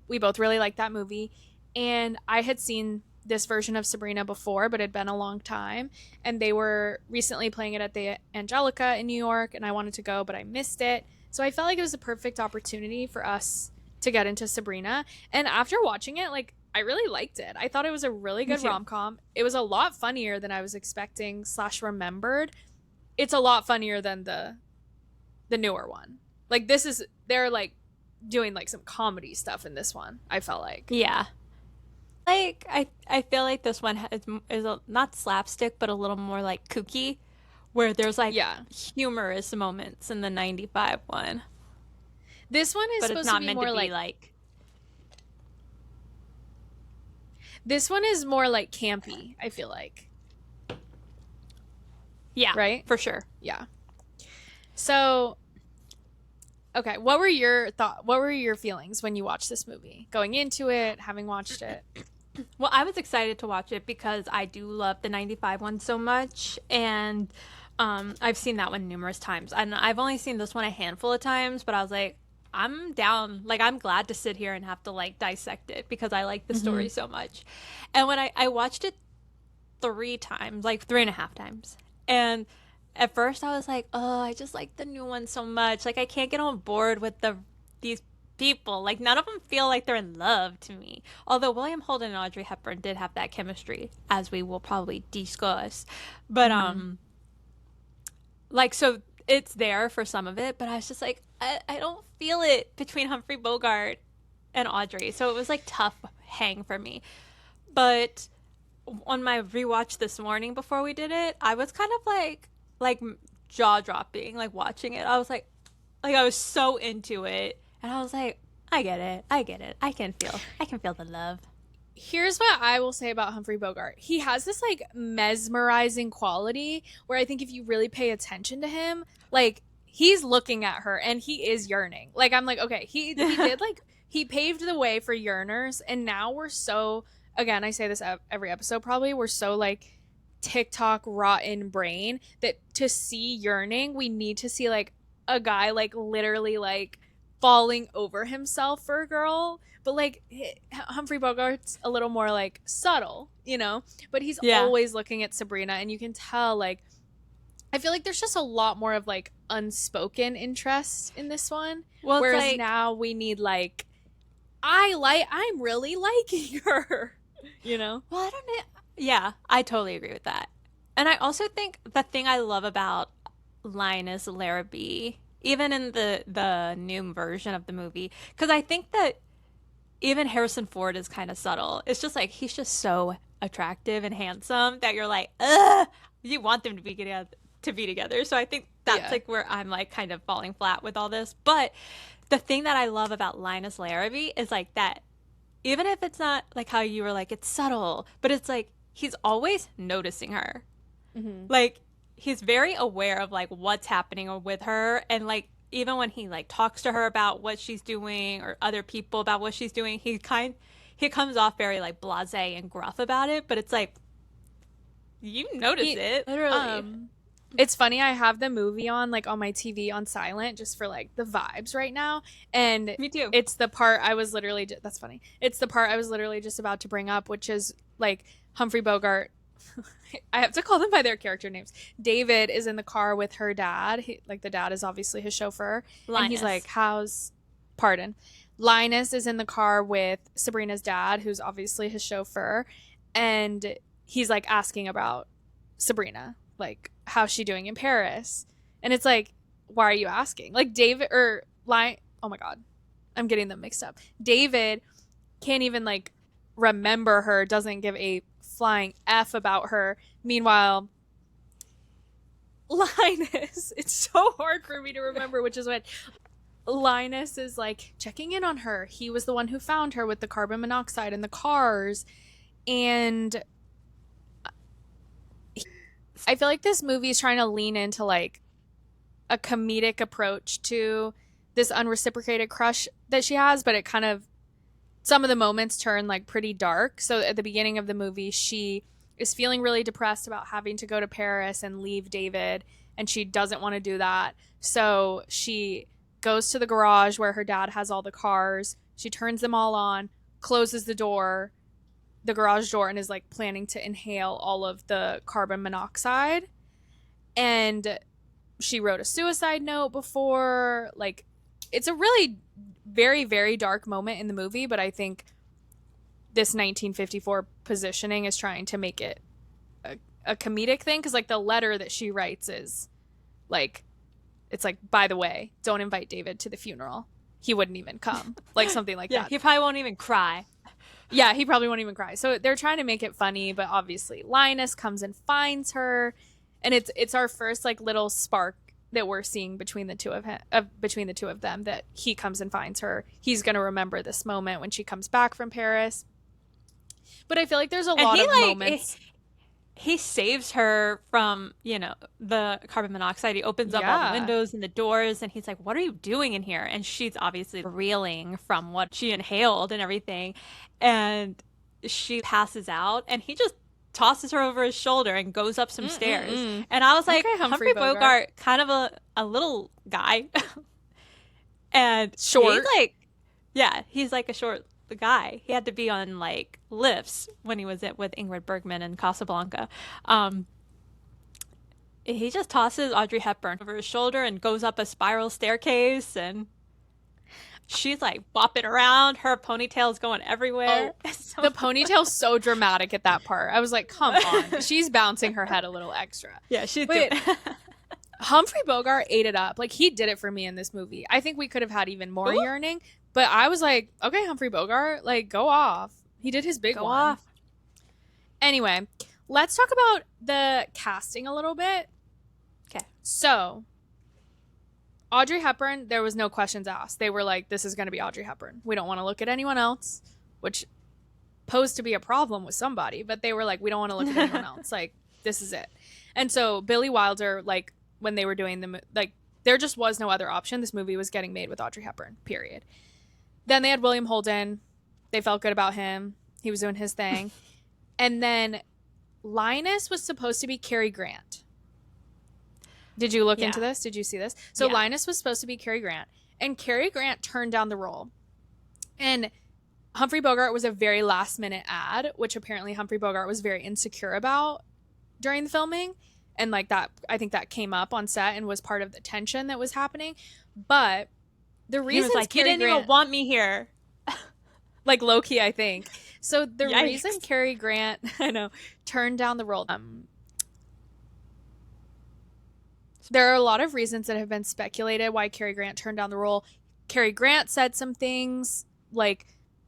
we both really like that movie. And I had seen this version of Sabrina before, but it had been a long time, and they were recently playing it at the Angelica in New York, and I wanted to go, but I missed it. So I felt like it was a perfect opportunity for us to get into Sabrina. And after watching it, like, I really liked it. I thought it was a really good rom-com. It was a lot funnier than I was expecting / remembered. It's a lot funnier than the newer one. Like they're like doing like some comedy stuff in this one, I felt like. Yeah. Like I feel like this one is not slapstick, but a little more like kooky, where there's like humorous moments in the 95 one. This one is supposed to be more like this one is more like campy, I feel like. Yeah. Right? For sure. Yeah. So, okay, what were your feelings when you watched this movie? Going into it, having watched it? Well, I was excited to watch it because I do love the 95 one so much, and I've seen that one numerous times. And I've only seen this one a handful of times, but I was like, I'm down. Like, I'm glad to sit here and have to, like, dissect it because I like the story so much. And when I watched it 3 times, like 3.5 times, and at first I was like, oh, I just like the new one so much. Like, I can't get on board with these people. Like, none of them feel like they're in love to me. Although William Holden and Audrey Hepburn did have that chemistry, as we will probably discuss. But, like, so it's there for some of it, but I was just like, I don't feel it between Humphrey Bogart and Audrey. So it was like tough hang for me. But on my rewatch this morning before we did it, I was kind of like jaw dropping, like watching it. I was like I was so into it, and I was like, I get it. I can feel the love. Here's what I will say about Humphrey Bogart. He has this like mesmerizing quality where I think if you really pay attention to him, like he's looking at her and he is yearning. Like, I'm like, okay, he did like, he paved the way for yearners, and now we're so, again, I say this every episode probably, we're so like TikTok rotten brain that to see yearning, we need to see like a guy like literally like falling over himself for a girl. But like Humphrey Bogart's a little more like subtle, you know, but he's always looking at Sabrina, and you can tell like, I feel like there's just a lot more of like unspoken interest in this one. Well, whereas like, now we need like, I'm really liking her, you know? Well, I don't know. Yeah, I totally agree with that. And I also think the thing I love about Linus Larrabee, even in the new version of the movie, because I think that even Harrison Ford is kind of subtle. It's just like, he's just so attractive and handsome that you're like, ugh, you want them to be together. So I think that's like where I'm like kind of falling flat with all this. But the thing that I love about Linus Larrabee is like that, even if it's not like how you were like, it's subtle, but it's like, he's always noticing her. Mm-hmm. Like, he's very aware of like what's happening with her, and like even when he like talks to her about what she's doing or other people about what she's doing, he comes off very like blasé and gruff about it, but it's like, you notice it literally. It's funny, I have the movie on like on my TV on silent just for like the vibes right now, and me too. It's the part I was literally that's funny. It's the part I was literally just about to bring up, which is like Humphrey Bogart. I have to call them by their character names. David is in the car with her dad. Like the dad is obviously his chauffeur. Linus. And he's like, Linus is in the car with Sabrina's dad, who's obviously his chauffeur. And he's like asking about Sabrina, like, how's she doing in Paris? And it's like, why are you asking? Like David oh my God, I'm getting them mixed up. David can't even like remember her, doesn't give a flying F about her. Meanwhile, Linus, it's so hard for me to remember, which is what Linus is like checking in on her. He was the one who found her with the carbon monoxide in the cars. And I feel like this movie is trying to lean into like a comedic approach to this unreciprocated crush that she has, but it kind of, some of the moments turn like pretty dark. So at the beginning of the movie, she is feeling really depressed about having to go to Paris and leave David, and she doesn't want to do that. So she goes to the garage where her dad has all the cars. She turns them all on, closes the garage door, and is like planning to inhale all of the carbon monoxide. And she wrote a suicide note before. Like, it's a really very, very dark moment in the movie, but I think this 1954 positioning is trying to make it a comedic thing, because like the letter that she writes is like, it's like, by the way, don't invite David to the funeral, he wouldn't even come. Like something like that. He probably won't even cry. Yeah, he probably won't even cry. So they're trying to make it funny, but obviously Linus comes and finds her, and it's our first like little spark that we're seeing between the two of them, that he comes and finds her. He's going to remember this moment when she comes back from Paris. But I feel like there's a lot of moments. He saves her from, the carbon monoxide. He opens up all the windows and the doors, and he's like, what are you doing in here? And she's obviously reeling from what she inhaled and everything. And she passes out, and he just tosses her over his shoulder and goes up some stairs. And I was like, okay, Humphrey Bogart, kind of a little guy. And short. He's like a short guy. He had to be on like lifts when he was with Ingrid Bergman in Casablanca. He just tosses Audrey Hepburn over his shoulder and goes up a spiral staircase, and she's like bopping around. Her ponytail's going everywhere. Oh, the ponytail's so dramatic at that part. I was like, come on. She's bouncing her head a little extra. Yeah, she's doing Humphrey Bogart ate it up. Like, he did it for me in this movie. I think we could have had even more yearning, but I was like, okay, Humphrey Bogart, like, go off. He did his big one. Anyway, let's talk about the casting a little bit. Okay. So, Audrey Hepburn, there was no questions asked. They were like, this is going to be Audrey Hepburn. We don't want to look at anyone else, which posed to be a problem with somebody, but they were like, we don't want to look at anyone else. Like, this is it. And so Billy Wilder, like, when they were doing like There just was no other option. This movie was getting made with Audrey Hepburn, period. Then they had William Holden. They felt good about him. He was doing his thing. And then Linus was supposed to be Cary Grant. Did you look into this? Did you see this? So Linus was supposed to be Cary Grant. And Cary Grant turned down the role. And Humphrey Bogart was a very last minute ad, which apparently Humphrey Bogart was very insecure about during the filming. And like that, I think that came up on set and was part of the tension that was happening. But the reason he was like, you didn't even want me here. Like low-key, I think. So the reason Cary Grant, I know, turned down the role. There are a lot of reasons that have been speculated why Cary Grant turned down the role. Cary Grant said some things like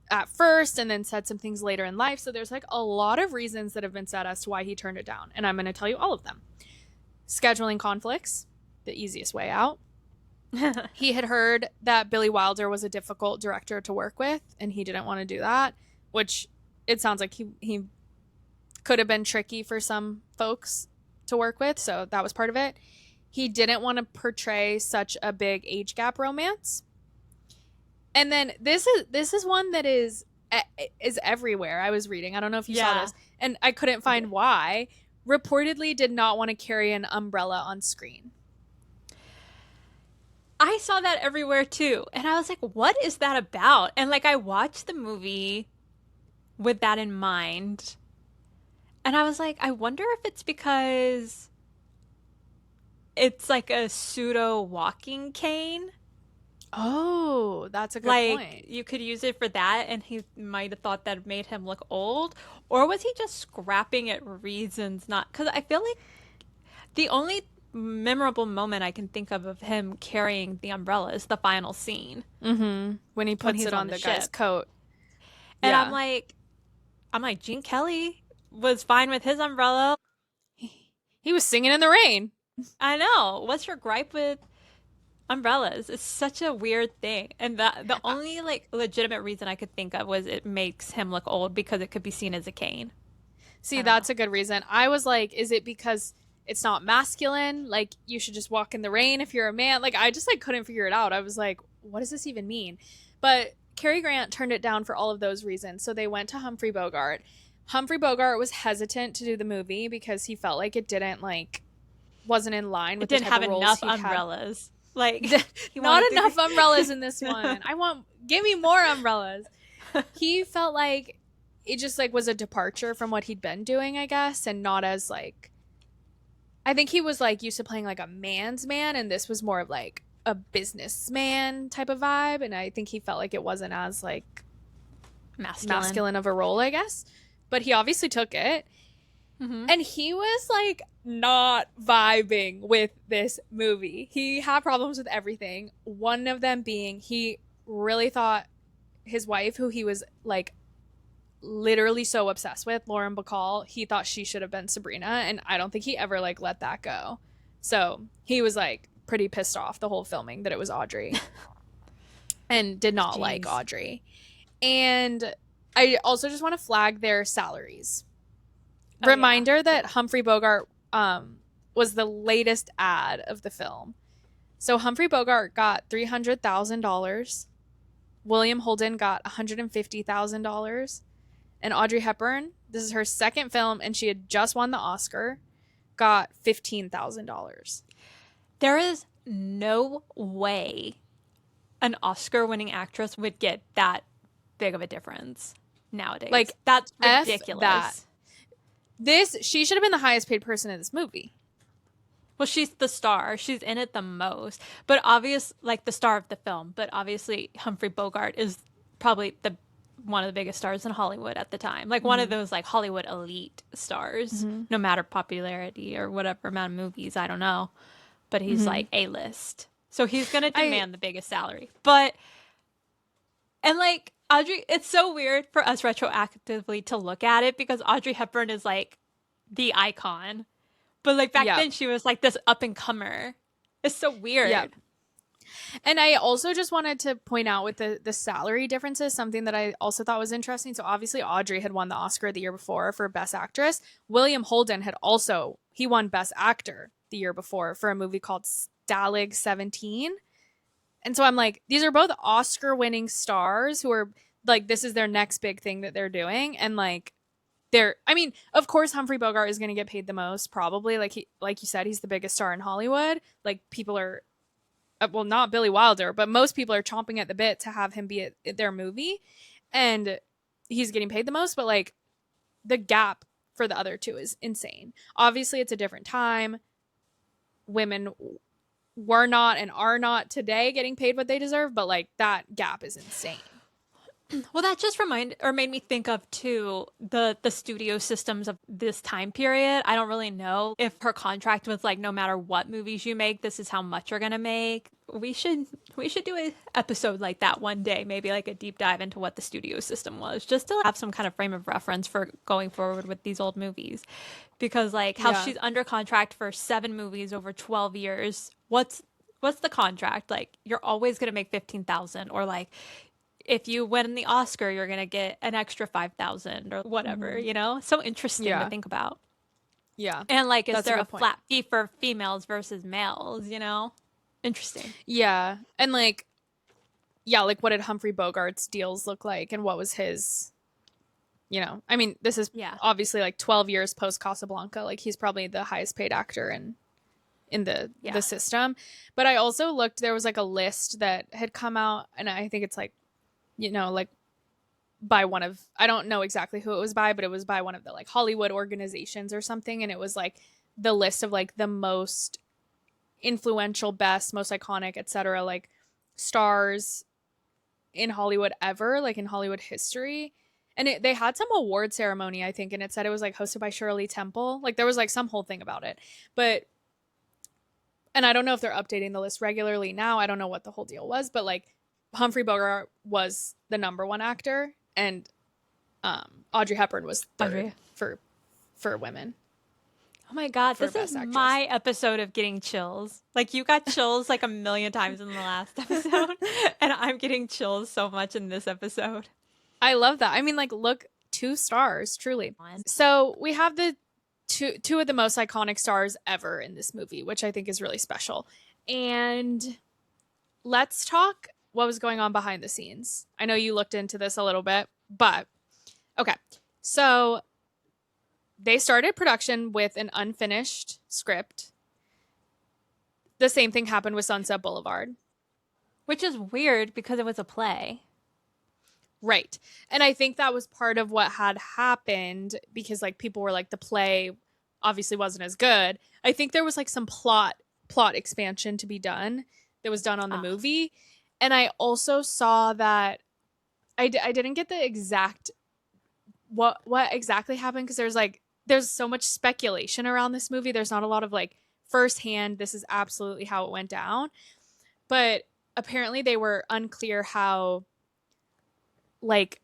at first and then said some things later in life. So there's like a lot of reasons that have been said as to why he turned it down. And I'm going to tell you all of them. Scheduling conflicts, the easiest way out. He had heard that Billy Wilder was a difficult director to work with, and he didn't want to do that, which it sounds like he could have been tricky for some folks to work with, so that was part of it. He didn't want to portray such a big age gap romance. And then this is one that is everywhere. I was reading. I don't know if you saw this, and I couldn't find why. Reportedly did not want to carry an umbrella on screen. I saw that everywhere too. And I was like, what is that about? And like, I watched the movie with that in mind. And I was like, I wonder if it's because it's like a pseudo walking cane. Oh, that's a good point. You could use it for that, and he might have thought that made him look old. Or was he just scrapping at reasons not? Because I feel like the only memorable moment I can think of him carrying the umbrella is the final scene. Mm-hmm. When he puts it on the guy's coat. And I'm like, Gene Kelly was fine with his umbrella. He was singing in the rain. I know. What's your gripe with umbrellas? It's such a weird thing. And the only like legitimate reason I could think of was it makes him look old because it could be seen as a cane. See, that's a good reason. I was like, is it because it's not masculine? Like, you should just walk in the rain if you're a man. Like, I just like couldn't figure it out. I was like, what does this even mean? But Cary Grant turned it down for all of those reasons. So they went to Humphrey Bogart. Humphrey Bogart was hesitant to do the movie because he felt like it wasn't in line with the type of roles he had. It didn't have enough umbrellas. Like, not enough umbrellas in this one. Give me more umbrellas. He felt like it just like was a departure from what he'd been doing, I guess, and not as like, I think he was like used to playing like a man's man, and this was more of like a businessman type of vibe, and I think he felt like it wasn't as like masculine of a role, I guess. But he obviously took it. Mm-hmm. And he was like not vibing with this movie. He had problems with everything. One of them being he really thought his wife, who he was like literally so obsessed with, Lauren Bacall, he thought she should have been Sabrina, and I don't think he ever like let that go. So he was like pretty pissed off the whole filming that it was Audrey and did not like Audrey. And I also just want to flag their salaries. Reminder that Humphrey Bogart was the latest ad of the film. So Humphrey Bogart got $300,000. William Holden got $150,000. And Audrey Hepburn, this is her second film, and she had just won the Oscar, got $15,000. There is no way an Oscar-winning actress would get that big of a difference nowadays. Like, that's ridiculous. She should have been the highest paid person in this movie. Well, she's the star. She's in it the most. But like the star of the film. But obviously Humphrey Bogart is probably one of the biggest stars in Hollywood at the time. Like one of those like Hollywood elite stars, no matter popularity or whatever amount of movies, I don't know. But he's like A-list. So he's going to demand the biggest salary. And like Audrey, it's so weird for us retroactively to look at it because Audrey Hepburn is like the icon. But like back then she was like this up and comer. It's so weird. Yeah. And I also just wanted to point out with the salary differences, something that I also thought was interesting. So obviously Audrey had won the Oscar the year before for Best Actress. William Holden he won Best Actor the year before for a movie called Stalag 17. And so I'm like, these are both Oscar-winning stars who are like, this is their next big thing that they're doing. And like, I mean, of course, Humphrey Bogart is going to get paid the most, probably. Like like you said, he's the biggest star in Hollywood. Like people are, well, not Billy Wilder, but most people are chomping at the bit to have him be at their movie. And he's getting paid the most, but like the gap for the other two is insane. Obviously, it's a different time. Women were not and are not today getting paid what they deserve, but like that gap is insane. Well, that just made me think of too the studio systems of this time period. I don't really know if her contract was like, no matter what movies you make, this is how much you're gonna make. We should do an episode like that one day, maybe like a deep dive into what the studio system was, just to have some kind of frame of reference for going forward with these old movies. Because like how she's under contract for 7 movies over 12 years. What's the contract? Like you're always gonna make 15,000, or like if you win the Oscar, you're going to get an extra 5,000 or whatever, you know? So interesting to think about. Yeah. And like, is there a flat fee for females versus males, you know? Interesting. Yeah. And like, yeah, like what did Humphrey Bogart's deals look like and what was his, you know, I mean, this is obviously like 12 years post Casablanca. Like he's probably the highest paid actor in the system. But I also looked, there was like a list that had come out, and I think it's like, you know, like by one of, I don't know exactly who it was by, but it was by one of the like Hollywood organizations or something. And it was like the list of like the most influential, best, most iconic, etc., like stars in Hollywood ever, like in Hollywood history. And they had some award ceremony, I think, and it said it was like hosted by Shirley Temple. Like there was like some whole thing about it. But, and I don't know if they're updating the list regularly now. I don't know what the whole deal was, but like Humphrey Bogart was the number 1 actor, and Audrey Hepburn was third for women. Oh my God, this is my episode of getting chills. Like you got chills like a million times in the last episode, and I'm getting chills so much in this episode. I love that. I mean, like, look, 2 stars, truly. So we have the two of the most iconic stars ever in this movie, which I think is really special. And let's talk what was going on behind the scenes. I know you looked into this a little bit, but okay. So they started production with an unfinished script. The same thing happened with Sunset Boulevard. Which is weird because it was a play. Right. And I think that was part of what had happened, because like people were like, the play obviously wasn't as good. I think there was like some plot expansion to be done that was done on the movie. And I also saw that I didn't get the exact what exactly happened, because there's so much speculation around this movie. There's not a lot of like firsthand, this is absolutely how it went down. But apparently they were unclear how like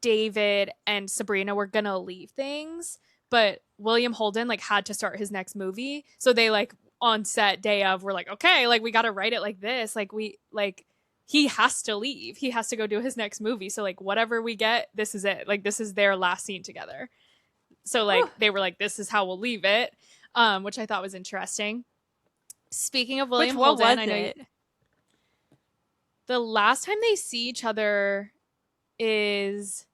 David and Sabrina were gonna leave things, but William Holden like had to start his next movie. So they like on set day of were like, okay, like we got to write it like this. Like he has to leave. He has to go do his next movie. So like whatever we get, this is it. Like this is their last scene together. So like they were like, this is how we'll leave it, which I thought was interesting. Speaking of William Holden, I know the last time they see each other isn't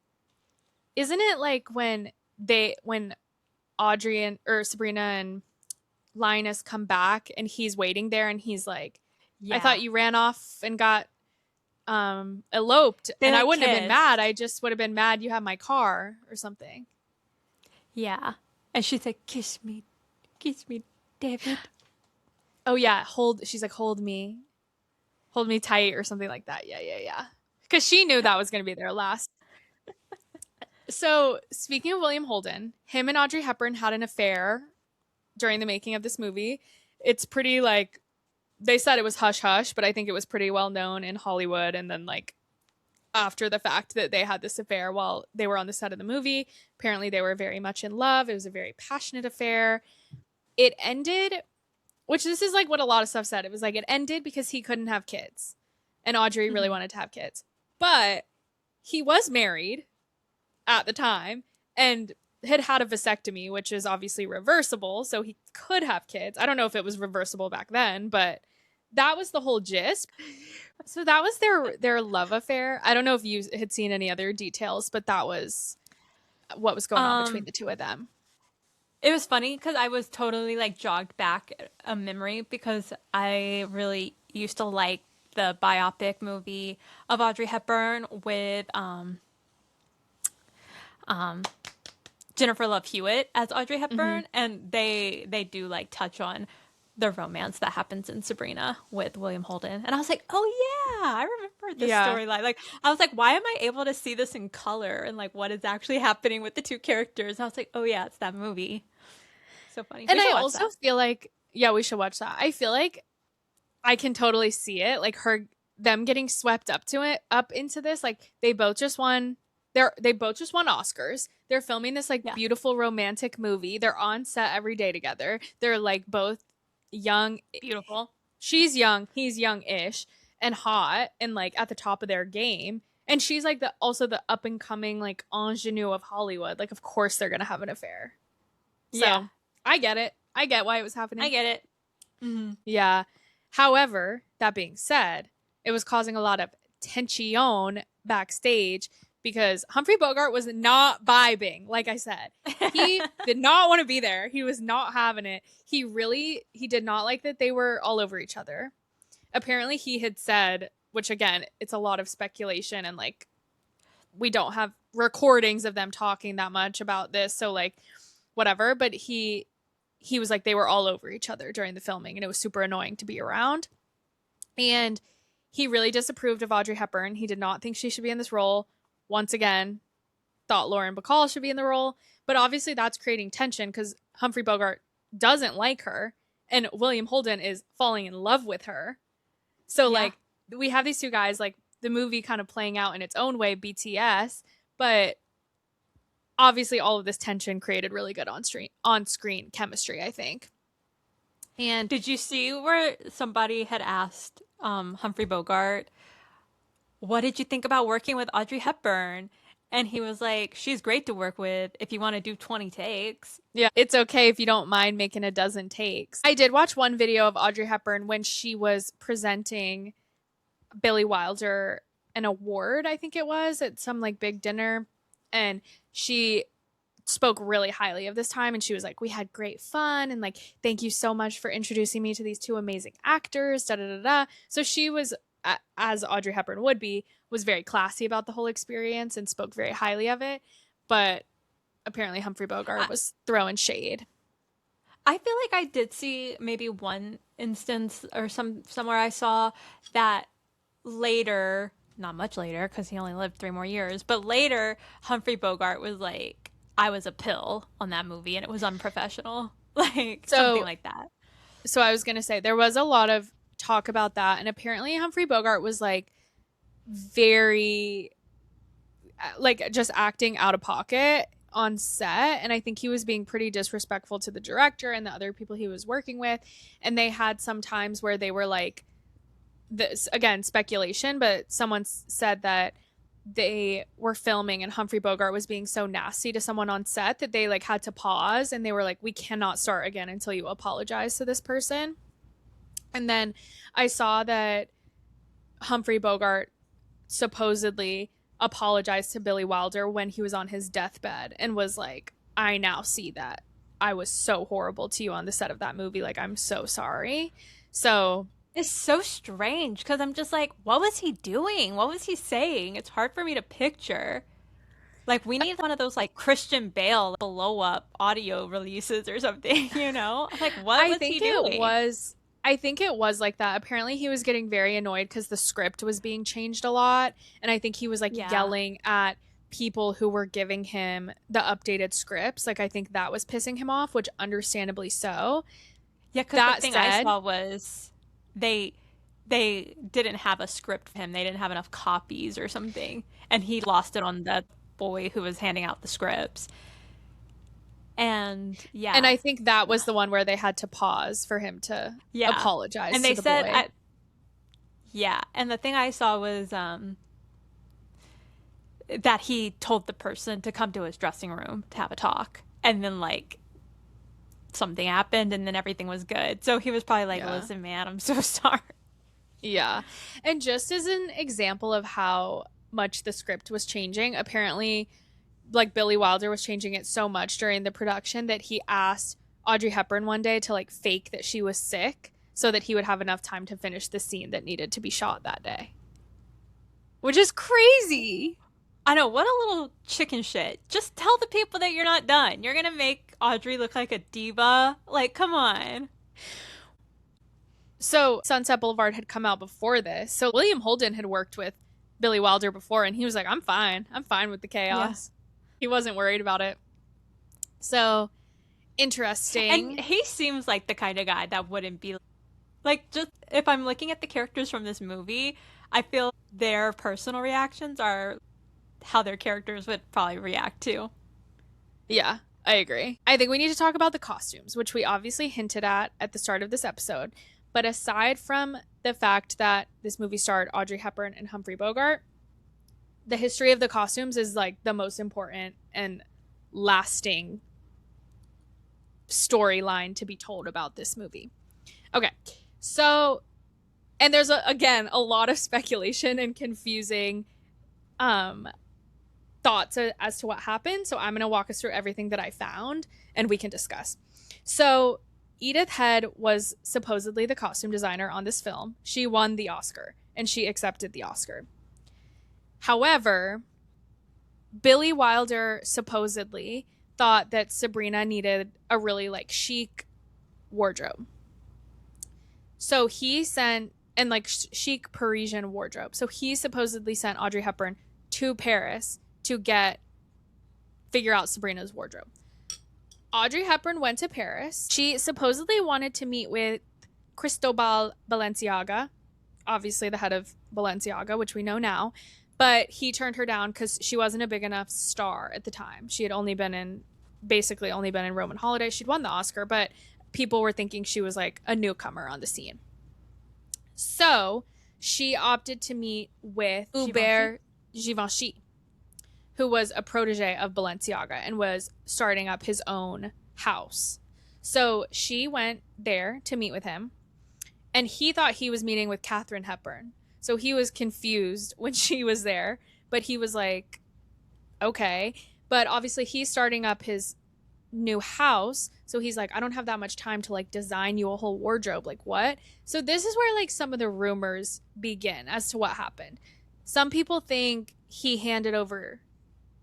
it like when Audrey or Sabrina and Linus come back and he's waiting there and he's like, I thought you ran off and got eloped. And I wouldn't have been mad. I just would have been mad you had my car or something. Yeah. And she's like, kiss me, David. Oh yeah, she's like, hold me tight or something like that. Yeah. Because she knew that was going to be their last. So speaking of William Holden, him and Audrey Hepburn had an affair during the making of this movie. It's pretty like, they said it was hush hush, but I think it was pretty well known in Hollywood. And then like after the fact that they had this affair while they were on the set of the movie, apparently they were very much in love. It was a very passionate affair. It ended, which this is like what a lot of stuff said. It was like it ended because he couldn't have kids and Audrey really wanted to have kids. But he was married at the time, and had a vasectomy, which is obviously reversible, so he could have kids. I don't know if it was reversible back then, but that was the whole gist. So that was their love affair. I don't know if you had seen any other details, but that was what was going on between the two of them. It was funny because I was totally like jogged back a memory because I really used to like the biopic movie of Audrey Hepburn with Jennifer Love Hewitt as Audrey Hepburn, and they do like touch on the romance that happens in Sabrina with William Holden, and I was like, oh yeah, I remember this storyline. Like, I was like, why am I able to see this in color and like what is actually happening with the two characters? And I was like, oh yeah, it's that movie. So funny. And I also feel like, yeah, we should watch that. I feel like I can totally see it, like them getting swept up into this. Like they both just won Oscars. They're filming this like beautiful romantic movie. They're on set every day together. They're like both young, beautiful. She's young, he's young-ish, and hot, and like at the top of their game. And she's like also the up and coming like ingenue of Hollywood. Like, of course they're gonna have an affair. So I get it. I get why it was happening. I get it. Mm-hmm. Yeah. However, that being said, it was causing a lot of tension backstage because Humphrey Bogart was not vibing. Like I said, he did not want to be there. He was not having it. He did not like that they were all over each other. Apparently he had said, which again, it's a lot of speculation and like, we don't have recordings of them talking that much about this. So like, whatever. But he was like, they were all over each other during the filming and it was super annoying to be around. And he really disapproved of Audrey Hepburn. He did not think she should be in this role. Once again, thought Lauren Bacall should be in the role. But obviously that's creating tension because Humphrey Bogart doesn't like her and William Holden is falling in love with her. So like we have these two guys, like the movie kind of playing out in its own way, BTS, but obviously all of this tension created really good on-screen chemistry, I think. And did you see where somebody had asked Humphrey Bogart, what did you think about working with Audrey Hepburn? And he was like, she's great to work with if you want to do 20 takes. Yeah, it's okay if you don't mind making a dozen takes. I did watch one video of Audrey Hepburn when she was presenting Billy Wilder an award, I think it was, at some like big dinner. And she spoke really highly of this time. And she was like, we had great fun. And like, thank you so much for introducing me to these two amazing actors. Da, da, da, da. So she was, as Audrey Hepburn would be, was very classy about the whole experience and spoke very highly of it. But apparently Humphrey Bogart was throwing shade. I feel like I did see maybe one instance or somewhere I saw that later, not much later because he only lived 3 more years, but later Humphrey Bogart was like, I was a pill on that movie and it was unprofessional. Like something like that. So I was going to say there was a lot of talk about that. And apparently Humphrey Bogart was like very like just acting out of pocket on set. And I think he was being pretty disrespectful to the director and the other people he was working with. And they had some times where they were like, this again, speculation, but someone said that they were filming and Humphrey Bogart was being so nasty to someone on set that they like had to pause and they were like, we cannot start again until you apologize to this person. And then I saw that Humphrey Bogart supposedly apologized to Billy Wilder when he was on his deathbed and was like, I now see that I was so horrible to you on the set of that movie. Like, I'm so sorry. So it's so strange because I'm just like, what was he doing? What was he saying? It's hard for me to picture. Like, we need one of those like Christian Bale blow up audio releases or something, you know? Like, what was he doing? I think it was like that. Apparently he was getting very annoyed because the script was being changed a lot. And I think he was like yelling at people who were giving him the updated scripts. Like, I think that was pissing him off, which understandably so. Yeah, because the thing I saw was they didn't have a script for him. They didn't have enough copies or something. And he lost it on the boy who was handing out the scripts. And and I think that was the one where they had to pause for him to apologize. And they to the said, boy. And the thing I saw was that he told the person to come to his dressing room to have a talk. And then, like, something happened and then everything was good. So he was probably like, Yeah. listen, man, I'm so sorry. Yeah. And just as an example of how much the script was changing, apparently, like, Billy Wilder was changing it so much during the production that he asked Audrey Hepburn one day to, like, fake that she was sick so that he would have enough time to finish the scene that needed to be shot that day. Which is crazy. I know, what a little chicken shit. Just tell the people that you're not done. You're gonna make Audrey look like a diva. Like, come on. So Sunset Boulevard had come out before this. So William Holden had worked with Billy Wilder before, and he was like, I'm fine. I'm fine with the chaos. Yeah. He wasn't worried about it. So interesting. And he seems like the kind of guy that wouldn't be like, just if I'm looking at the characters from this movie, I feel their personal reactions are how their characters would probably react to. Yeah, I agree. I think we need to talk about the costumes, which we obviously hinted at the start of this episode. But aside from the fact that this movie starred Audrey Hepburn and Humphrey Bogart, the history of the costumes is like the most important and lasting storyline to be told about this movie. Okay, so, and there's again a lot of speculation and confusing thoughts as to what happened. So I'm going to walk us through everything that I found and we can discuss. So Edith Head was supposedly the costume designer on this film. She won the Oscar and she accepted the Oscar. However, Billy Wilder supposedly thought that Sabrina needed a really like chic wardrobe. So he sent, and like chic Parisian wardrobe. So he supposedly sent Audrey Hepburn to Paris to figure out Sabrina's wardrobe. Audrey Hepburn went to Paris. She supposedly wanted to meet with Cristobal Balenciaga, obviously the head of Balenciaga, which we know now, but he turned her down because she wasn't a big enough star at the time. She had basically only been in Roman Holiday. She'd won the Oscar, but people were thinking she was like a newcomer on the scene. So she opted to meet with Hubert Givenchy, who was a protege of Balenciaga and was starting up his own house. So she went there to meet with him, and he thought he was meeting with Katharine Hepburn. So he was confused when she was there, but he was like, okay. But obviously he's starting up his new house, so he's like, I don't have that much time to like design you a whole wardrobe. Like, what? So this is where like some of the rumors begin as to what happened. Some people think he handed over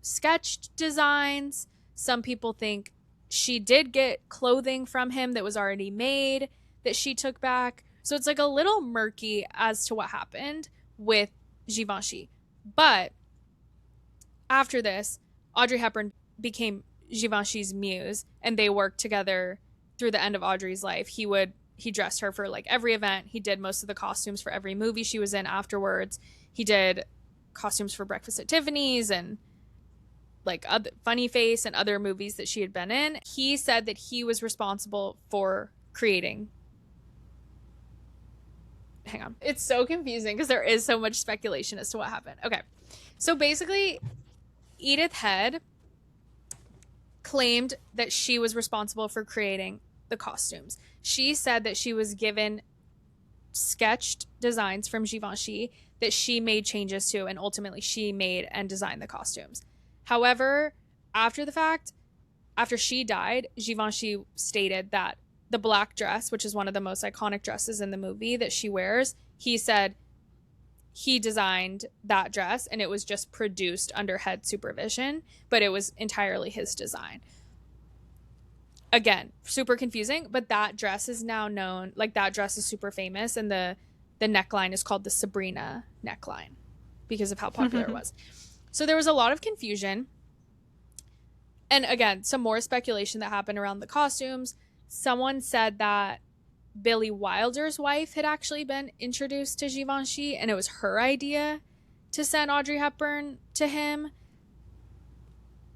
sketched designs. Some people think she did get clothing from him that was already made that she took back. So it's like a little murky as to what happened with Givenchy. But after this, Audrey Hepburn became Givenchy's muse, and they worked together through the end of Audrey's life. He dressed her for like every event. He did most of the costumes for every movie she was in afterwards. He did costumes for Breakfast at Tiffany's and like other Funny Face and other movies that she had been in. He said that he was responsible for creating. Hang on. It's so confusing because there is so much speculation as to what happened. Okay. So basically, Edith Head claimed that she was responsible for creating the costumes. She said that she was given sketched designs from Givenchy that she made changes to, and ultimately she made and designed the costumes. However, after the fact, after she died, Givenchy stated that the black dress, which is one of the most iconic dresses in the movie that she wears, he said he designed that dress and it was just produced under head supervision, but it was entirely his design. Again, super confusing, but that dress is now known, like that dress is super famous, and the neckline is called the Sabrina neckline because of how popular it was. So there was a lot of confusion. And again, some more speculation that happened around the costumes. Someone said that Billy Wilder's wife had actually been introduced to Givenchy, and it was her idea to send Audrey Hepburn to him.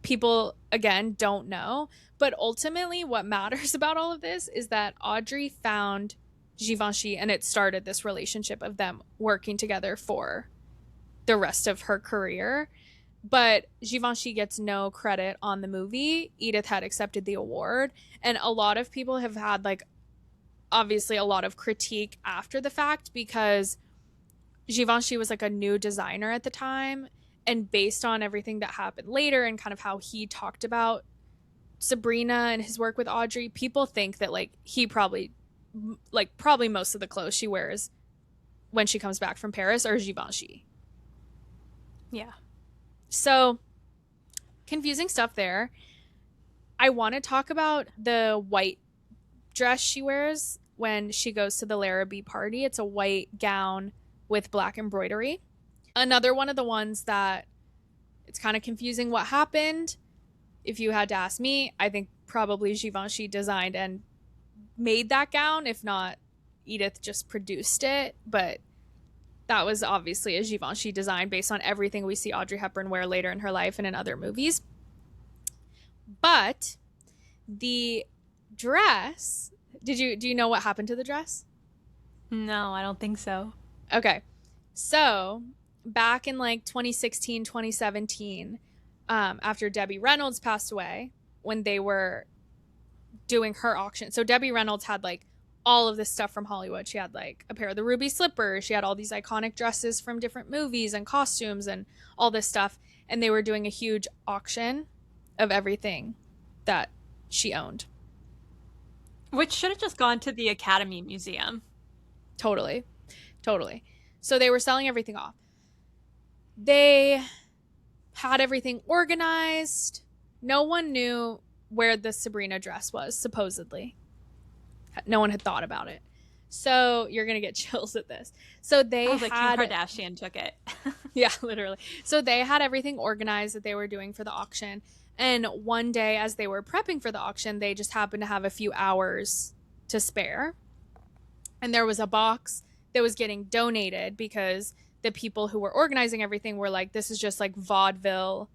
People, again, don't know. But ultimately, what matters about all of this is that Audrey found Givenchy, and it started this relationship of them working together for the rest of her career. But Givenchy gets no credit on the movie. Edith had accepted the award. And a lot of people have had, like, obviously a lot of critique after the fact because Givenchy was like a new designer at the time. And based on everything that happened later and kind of how he talked about Sabrina and his work with Audrey, people think that like he probably most of the clothes she wears when she comes back from Paris are Givenchy. Yeah. So confusing stuff there. I want to talk about the white dress she wears when she goes to the Larrabee party. It's a white gown with black embroidery. Another one of the ones that it's kind of confusing what happened. If you had to ask me, I think probably Givenchy designed and made that gown. If not, Edith just produced it. But that was obviously a Givenchy design based on everything we see Audrey Hepburn wear later in her life and in other movies. But the dress, do you know what happened to the dress? No, I don't think so. Okay. So back in like 2016, 2017, after Debbie Reynolds passed away, when they were doing her auction. So Debbie Reynolds had like all of this stuff from Hollywood. She had like a pair of the ruby slippers. She had all these iconic dresses from different movies and costumes and all this stuff. And they were doing a huge auction of everything that she owned. Which should have just gone to the Academy Museum. Totally. So they were selling everything off. They had everything organized. No one knew where the Sabrina dress was, supposedly. No one had thought about it. So you're going to get chills at this. So they Kim Kardashian took it. Yeah, literally. So they had everything organized that they were doing for the auction. And one day as they were prepping for the auction, they just happened to have a few hours to spare. And there was a box that was getting donated because the people who were organizing everything were like, this is just like vaudeville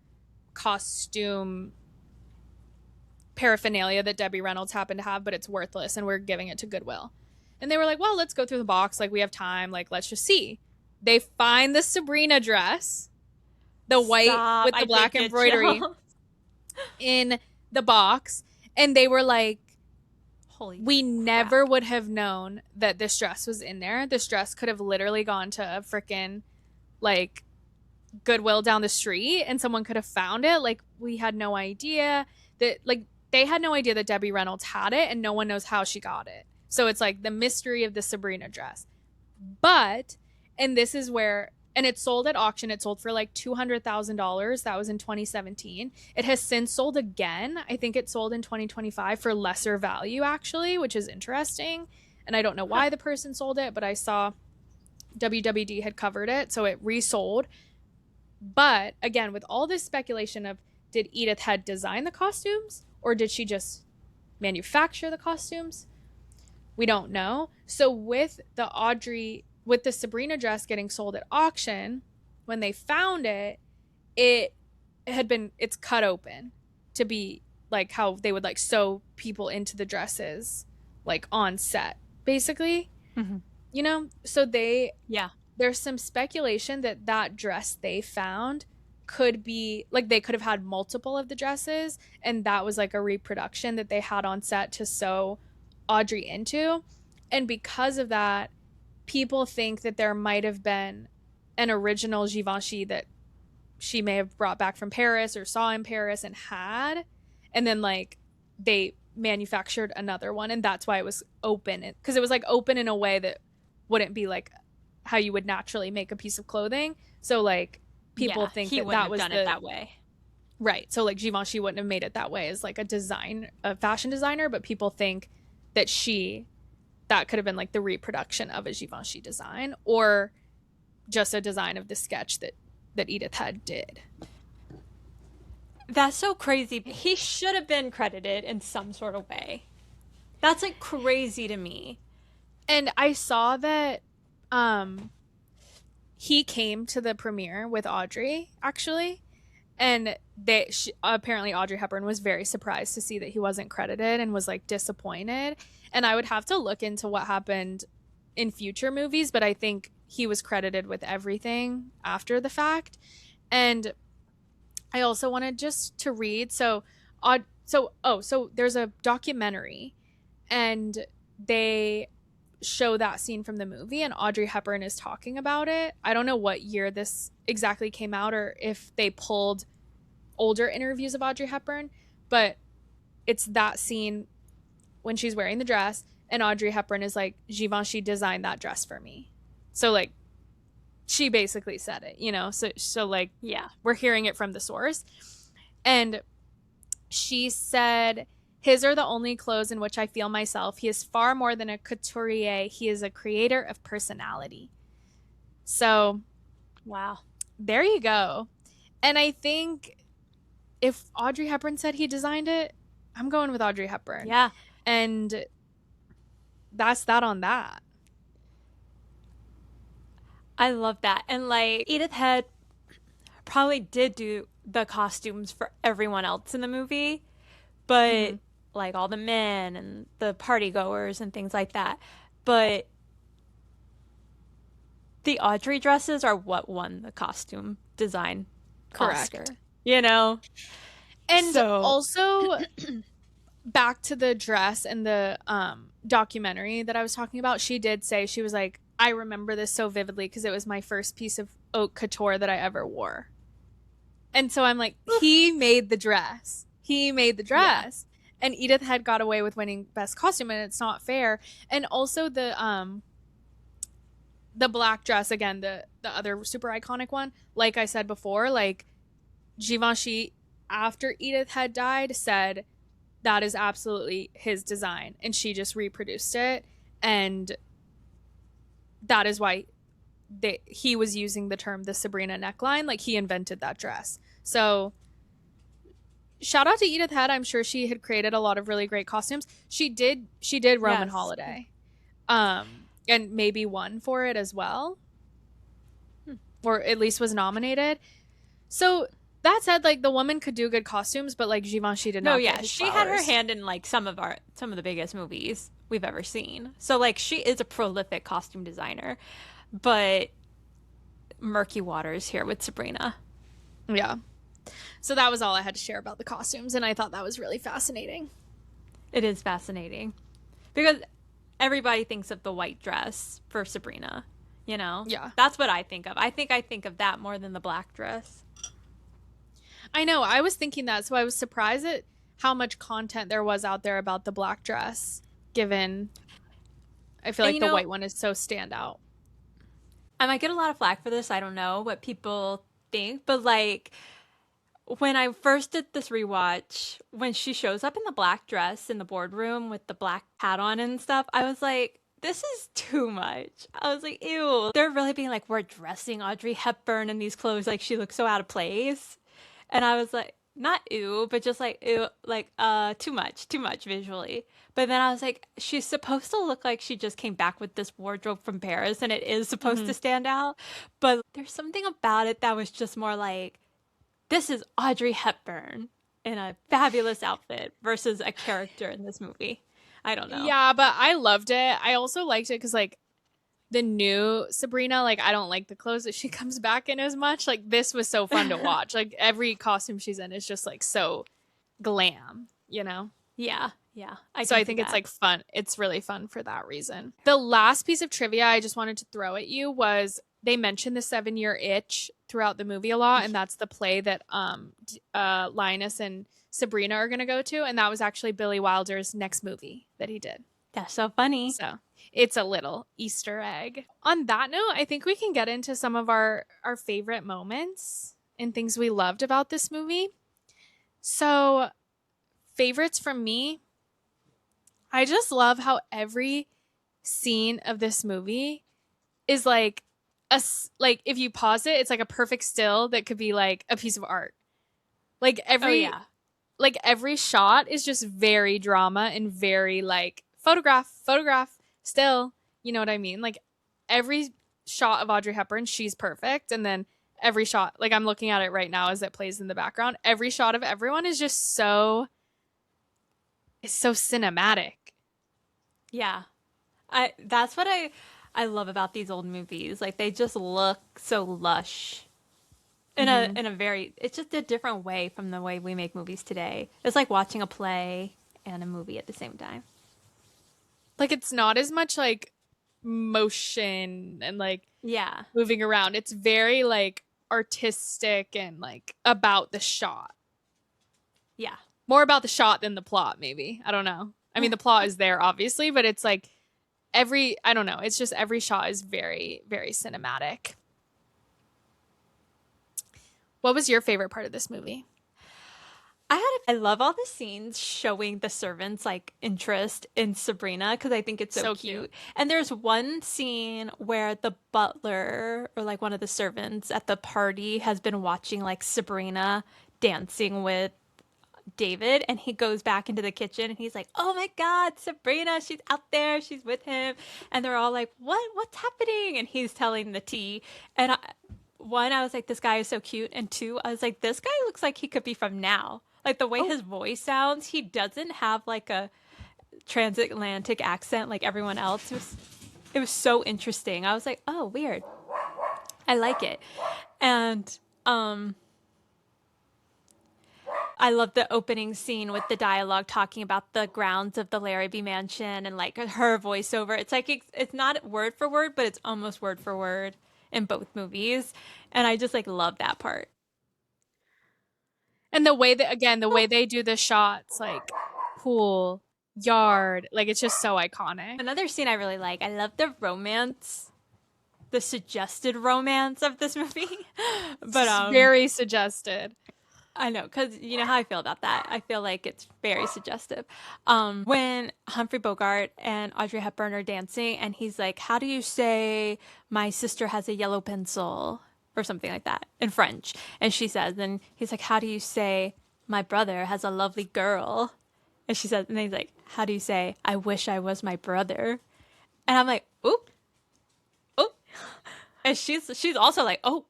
costume paraphernalia that Debbie Reynolds happened to have, but it's worthless and we're giving it to Goodwill. And they were like, well, let's go through the box. Like, we have time. Like, let's just see. They find the Sabrina dress, the white with the black embroidery in the box. And they were like, we never would have known that this dress was in there. This dress could have literally gone to a freaking like Goodwill down the street and someone could have found it. Like, we had no idea that, like, they had no idea that Debbie Reynolds had it and no one knows how she got it. So it's like the mystery of the Sabrina dress. But, and this is where, and it sold at auction. It sold for like $200,000. That was in 2017. It has since sold again. I think it sold in 2025 for lesser value, actually, which is interesting. And I don't know why the person sold it, but I saw WWD had covered it, so it resold. But again, with all this speculation of did Edith Head design the costumes or did she just manufacture the costumes? We don't know. So with the Sabrina dress getting sold at auction, when they found it, it's cut open to be like how they would like sew people into the dresses like on set, basically. Mm-hmm. You know, so there's some speculation that dress they found could be like they could have had multiple of the dresses and that was like a reproduction that they had on set to sew Audrey into. And because of that, people think that there might have been an original Givenchy that she may have brought back from Paris or saw in Paris and had, and then like they manufactured another one, and that's why it was open, because it was like open in a way that wouldn't be like how you would naturally make a piece of clothing. So like people think that was done it that way, right? So like Givenchy wouldn't have made it that way as like a fashion designer, but people think that that could have been like the reproduction of a Givenchy design or just a design of the sketch that Edith Head did. That's so crazy. He should have been credited in some sort of way. That's like crazy to me. And I saw that he came to the premiere with Audrey, actually. And apparently Audrey Hepburn was very surprised to see that he wasn't credited and was like disappointed. And I would have to look into what happened in future movies, but I think he was credited with everything after the fact. And I also wanted just to read. So there's a documentary, and they show that scene from the movie, and Audrey Hepburn is talking about it. I don't know what year this exactly came out or if they pulled older interviews of Audrey Hepburn, but it's that scene when she's wearing the dress, and Audrey Hepburn is like, Givenchy designed that dress for me. So like she basically said it, you know. So like Yeah. we're hearing it from the source. And she said, his are the only clothes in which I feel myself. He is far more than a couturier. He is a creator of personality. So Wow. there you go. And I think if Audrey Hepburn said he designed it, I'm going with Audrey Hepburn. Yeah. And that's that on that. I love that. And like Edith Head probably did do the costumes for everyone else in the movie, but Mm-hmm. like all the men and the party goers and things like that. But the Audrey dresses are what won the costume design Correct. Oscar. You know? And So also back to the dress and the documentary that I was talking about, she did say, she was like, I remember this so vividly because it was my first piece of haute couture that I ever wore. And so I'm like, he made the dress. He made the dress. Yeah. And Edith Head got away with winning best costume, and it's not fair. And also the black dress, again, the other super iconic one, like I said before, like Givenchy, after Edith Head died, said that is absolutely his design, and she just reproduced it, and that is why he was using the term the Sabrina neckline. Like, he invented that dress. So shout out to Edith Head. I'm sure she had created a lot of really great costumes. She did Roman Holiday, and maybe won for it as well, or at least was nominated. So that said, like, the woman could do good costumes, but like Givenchy did not. no, yeah, she had her hand in like some of the biggest movies we've ever seen. So like she is a prolific costume designer, but murky waters here with Sabrina. Yeah. So that was all I had to share about the costumes, and I thought that was really fascinating. It is fascinating because everybody thinks of the white dress for Sabrina, you know? Yeah. That's what I think of. I think of that more than the black dress. I know. I was thinking that, so I was surprised at how much content there was out there about the black dress, given I feel like the white one is so standout. I might get a lot of flack for this. I don't know what people think, but like when I first did this rewatch, when she shows up in the black dress in the boardroom with the black hat on and stuff, I was like, this is too much. I was like, ew. They're really being like, we're dressing Audrey Hepburn in these clothes. Like, she looks so out of place. And I was like, not ew, but just like, ew, like, too much visually. But then I was like, she's supposed to look like she just came back with this wardrobe from Paris and it is supposed to stand out. But there's something about it that was just more like, this is Audrey Hepburn in a fabulous outfit versus a character in this movie. I don't know. Yeah, but I loved it. I also liked it because, like, the new Sabrina, like, I don't like the clothes that she comes back in as much. Like, this was so fun to watch. Like, every costume she's in is just, like, so glam, you know? Yeah, yeah. I think it's, like, fun. It's really fun for that reason. The last piece of trivia I just wanted to throw at you was they mentioned the 7-year itch throughout the movie a lot, and that's the play that Linus and Sabrina are going to go to, and that was actually Billy Wilder's next movie that he did. That's so funny. So it's a little Easter egg. On that note, I think we can get into some of our favorite moments and things we loved about this movie. So favorites from me, I just love how every scene of this movie is like if you pause it, it's like a perfect still that could be like a piece of art. Like every shot is just very drama and very like photograph, still, you know what I mean? Like every shot of Audrey Hepburn, she's perfect. And then every shot, like I'm looking at it right now as it plays in the background, every shot of everyone is just it's so cinematic. Yeah. That's what I love about these old movies. Like they just look so lush. Mm-hmm. in a very, it's just a different way from the way we make movies today. It's like watching a play and a movie at the same time. Like it's not as much like motion and like Yeah. moving around. It's very like artistic and like about the shot. Yeah. More about the shot than the plot, maybe. I don't know. I mean, the plot is there obviously, but it's like I don't know. It's just every shot is very, very cinematic. What was your favorite part of this movie? I love all the scenes showing the servants like interest in Sabrina because I think it's so So cute. cute. And there's one scene where the butler or like one of the servants at the party has been watching like Sabrina dancing with David, and he goes back into the kitchen and he's like, "Oh my God, Sabrina, she's out there, she's with him." And they're all like, What's happening?" And he's telling the tea. And one, I was like, "This guy is so cute." And two, I was like, "This guy looks like he could be from now." Like the way Oh, his voice sounds, he doesn't have like a transatlantic accent like everyone else. It was so interesting. I was like, "Oh, weird. I like it." And um I love the opening scene with the dialogue talking about the grounds of the Larrabee Mansion and like her voiceover. It's like it's not word for word, but it's almost word for word in both movies, and I just like love that part. and the way that again, the way they do the shots, like pool, yard, like it's just so iconic. Another scene I really like. I love the romance, the suggested romance of this movie. But It's very suggested. I know, because you know how I feel about that. I feel like it's very suggestive. When Humphrey Bogart and Audrey Hepburn are dancing, and he's like, "How do you say my sister has a yellow pencil?" or something like that in French. And she says, and he's like, "How do you say my brother has a lovely girl?" And she says, and he's like, "How do you say I wish I was my brother?" And I'm like, "Oop, oop." And she's also like, "Oh."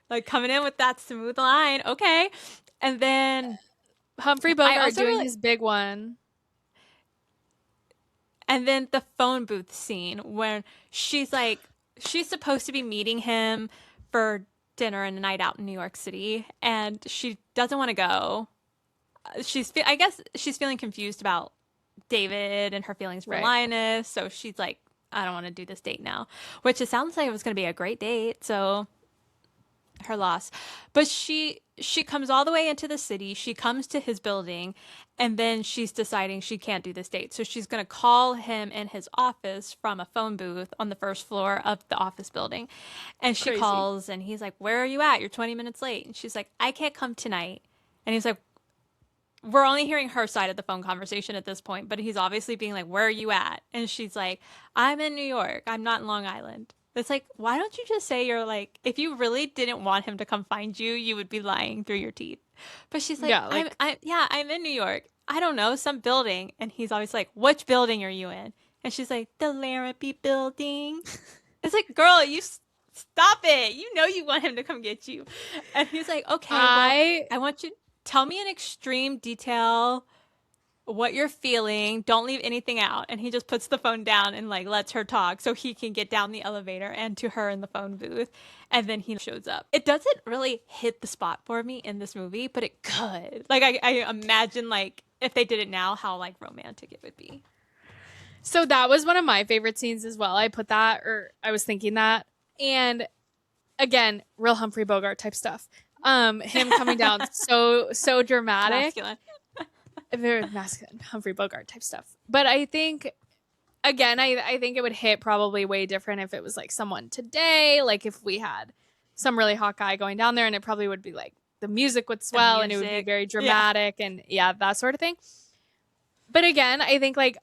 Like coming in with that smooth line, okay. And then Humphrey I Bogart also doing really, his big one. and then the phone booth scene when she's supposed to be meeting him for dinner and a night out in New York City, and she doesn't want to go. I guess she's feeling confused about David and her feelings for Right. Linus, so she's like, "I don't want to do this date now," which it sounds like it was going to be a great date. So her loss. But she comes all the way into the city. She comes to his building, and then she's deciding she can't do this date. So she's going to call him in his office from a phone booth on the first floor of the office building. And she Crazy. calls and he's like, "Where are you at? You're 20 minutes late." And she's like, "I can't come tonight." And he's like, we're only hearing her side of the phone conversation at this point, but he's obviously being like, "Where are you at?" And she's like, "I'm in New York. I'm not in Long Island." It's like, why don't you just say you're like, if you really didn't want him to come find you, you would be lying through your teeth. But she's like, Yeah, like I'm in New York. I don't know, some building. And he's always like, "Which building are you in?" And she's like, "The Larrabee building." It's like, girl, stop it. You know you want him to come get you. And he's like, "Okay, well, I I want you tell me in extreme detail what you're feeling. Don't leave anything out." And he just puts the phone down and like lets her talk so he can get down the elevator and to her in the phone booth. And then he shows up. It doesn't really hit the spot for me in this movie, but it could. Like I imagine like if they did it now, how like romantic it would be. so that was one of my favorite scenes as well. I put that or I was thinking that. And again, real Humphrey Bogart type stuff. Him coming down so dramatic. Masculine. Very masculine Humphrey Bogart type stuff. But I think again, I think it would hit probably way different if it was like someone today, like if we had some really hot guy going down there and it probably would be like the music would The swell and it would be music. very Yeah. dramatic and yeah, that sort of thing. But again, I think like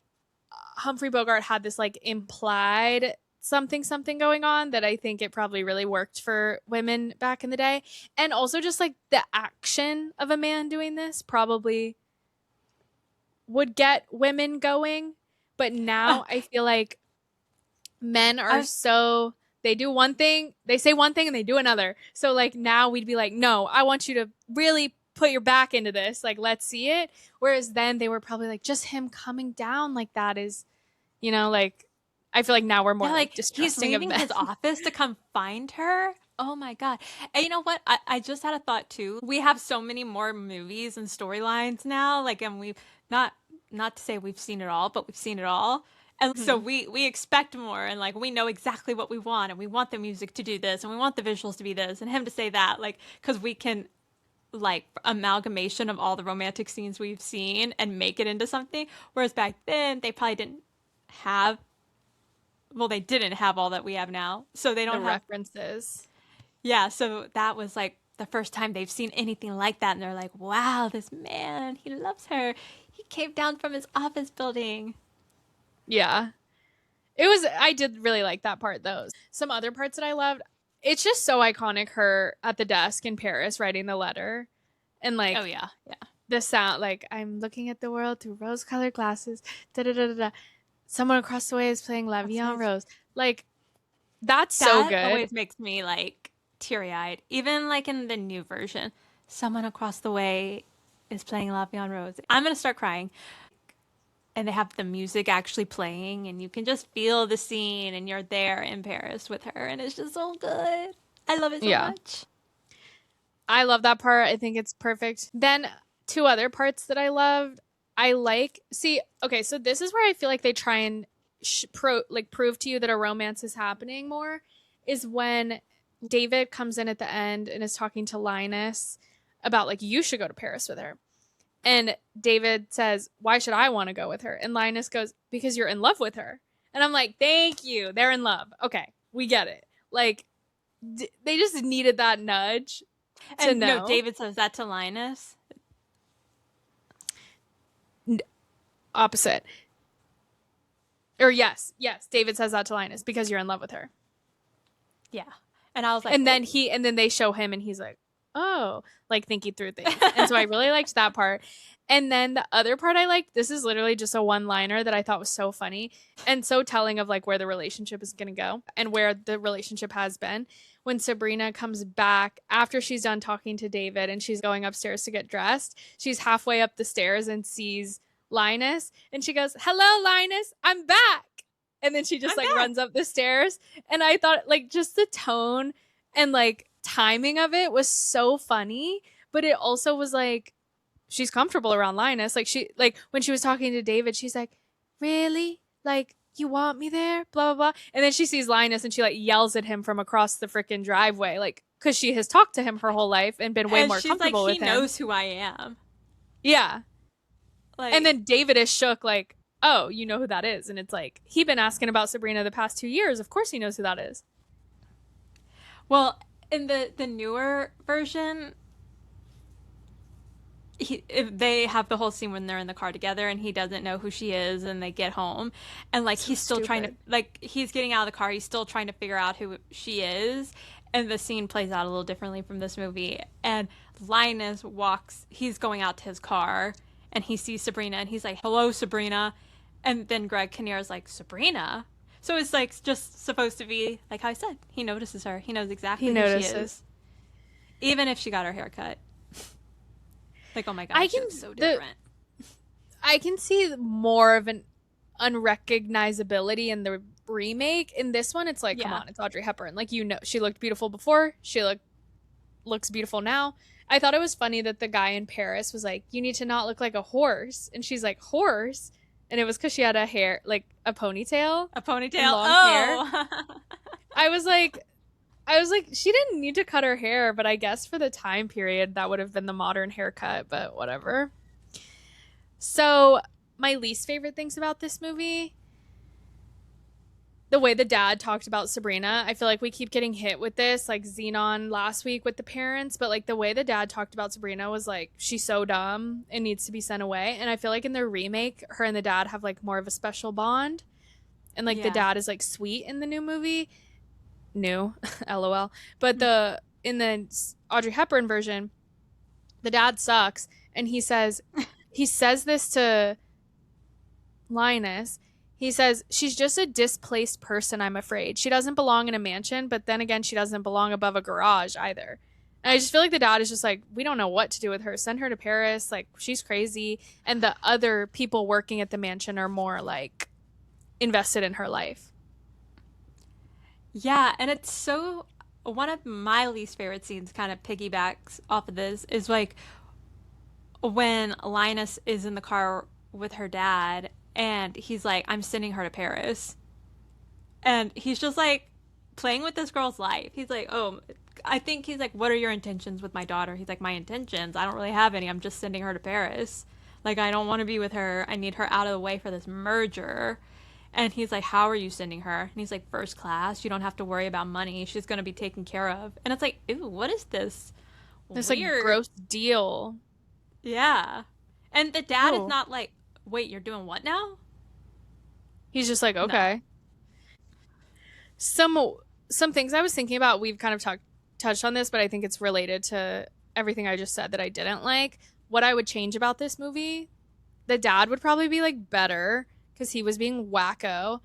Humphrey Bogart had this like implied something going on that I think it probably really worked for women back in the day. And also just like the action of a man doing this probably would get women going. But Uh, now I feel like men I are was so they do one thing, they say one thing and they do another. So like now we'd be like, "No, I want you to really put your back into this. Like let's see it." Whereas then they were probably like just him coming down like that is, like I feel like now we're more yeah, like like he's distrusting of leaving men. his office to come find her. Oh my God. And you know what? I just had a thought too. We have so many more movies and storylines now. Like, and we've not to say we've seen it all, but we've seen it all. And so Mhm. we expect more and like we know exactly what we want and we want the music to do this and we want the visuals to be this and him to say that, like, because we can like amalgamation of all the romantic scenes we've seen and make it into something. Whereas back then they probably didn't have they didn't have all that we have now. So they The don't have. references. Yeah, so that was like the first time they've seen anything like that, and they're like, wow, this man, he loves her. He came down from his office building. Yeah. I did really like that part though. Some other parts that I loved, it's just so iconic, her at the desk in Paris writing the letter. And Oh, like yeah, yeah. the sound, like, I'm looking at the world through rose colored glasses. Da da da da da. Someone across the way is playing La Vie That's en nice. Rose. Like, that's so That good. always makes me like teary eyed. Even like in the new version, someone across the way is playing La Vie en Rose. I'm going to start crying. And they have the music actually playing, and you can just feel the scene, and you're there in Paris with her, and it's just so good. I love it so Yeah. much. I love that part. I think it's perfect. Then two other parts that I loved. Okay, so this is where I feel like they try and prove to you that a romance is happening more is when David comes in at the end and is talking to Linus about like you should go to Paris with her. And David says, "Why should I want to go with her?" And Linus goes, "Because you're in love with her." And I'm like, "Thank you. They're in love. Okay, we get it." Like they just needed that nudge to And no, know. David says that to Linus. Opposite. Or yes, David says that to Linus because you're in love with her. Yeah. And I was like, And oh, then they show him and he's like, "Oh," like thinking through things. And so I really liked that part. And then the other part I liked, this is literally just a one-liner that I thought was so funny and so telling of like where the relationship is going to go and where the relationship has been. When Sabrina comes back after she's done talking to David and she's going upstairs to get dressed, she's halfway up the stairs and sees Linus and she goes, "Hello, Linus, I'm back." And then she just I'm like back. runs up the stairs. And I thought like just the tone and like timing of it was so funny, but it also was like she's comfortable around Linus. Like she like when she was talking to David, she's like, "Really? Like you want me there?" Blah blah blah. And then she sees Linus and she like yells at him from across the freaking driveway, like because she has talked to him her whole life and been way And more she's like, comfortable he with him. knows who I am. Yeah. And Like, then David is shook, like, "Oh, you know who that is?" And it's like he'd been asking about Sabrina the past 2 years. Of course he knows who that is. well, in the newer version, if they have the whole scene when they're in the car together and he doesn't know who she is and they get home and like So he's still trying to stupid. like he's getting out of the car, he's still trying to figure out who she is, and the scene plays out a little differently from this movie. And Linus walks, he's going out to his car and he sees Sabrina and he's like, "Hello, Sabrina." And then Greg Kinnear is like, "Sabrina?" So it's like just supposed to be like how I said, he notices her, he knows He exactly who she notices. is, even if she got her hair cut. Like, oh my I god, she can looks so the different. I can see more of an unrecognizability in the remake. In this one, it's like, come Yeah. on, it's Audrey Hepburn. Like she looked beautiful before. Looks beautiful now. I thought it was funny that the guy in Paris was like, "You need to not look like a horse," and she's like, "Horse," and it was because she had a ponytail A and ponytail. long hair. Oh. I was like, she didn't need to cut her hair, but I guess for the time period, that would have been the modern haircut, but whatever. So, my least favorite things about this movie, the way the dad talked about Sabrina. I feel like we keep getting hit with this, like Xenon last week with the parents, but like the way the dad talked about Sabrina was like, she's so dumb and needs to be sent away. And I feel like in the remake, her and the dad have like more of a special bond. And like the Yeah. dad is like sweet in the new movie. New, lol. But in the Audrey Hepburn version, the dad sucks. And he says this to Linus. He says, "She's just a displaced person, I'm afraid. She doesn't belong in a mansion, but then again, she doesn't belong above a garage either." And I just feel like the dad is just like, "We don't know what to do with her. Send her to Paris. Like, she's crazy." And the other people working at the mansion are more like invested in her life. Yeah, and it's so one of my least favorite scenes kind of piggybacks off of this is like when Linus is in the car with her dad and he's like, I'm sending her to Paris. And he's just like playing with this girl's life. He's like, oh, I think he's like, what are your intentions with my daughter? He's like, my intentions? I don't really have any. I'm just sending her to Paris. Like, I don't want to be with her. I need her out of the way for this merger. And he's like, how are you sending her? And he's like, first class. You don't have to worry about money. She's going to be taken care of. And it's like, ew, what is this? This like Weird. gross deal. Yeah. And the dad is Oh. not like, wait, you're doing what now? He's just like, No. okay. Some some things I was thinking about, we've kind of touched on this, but I think it's related to everything I just said that I didn't like. What I would change about this movie, the dad would probably be like better because he was being wacko.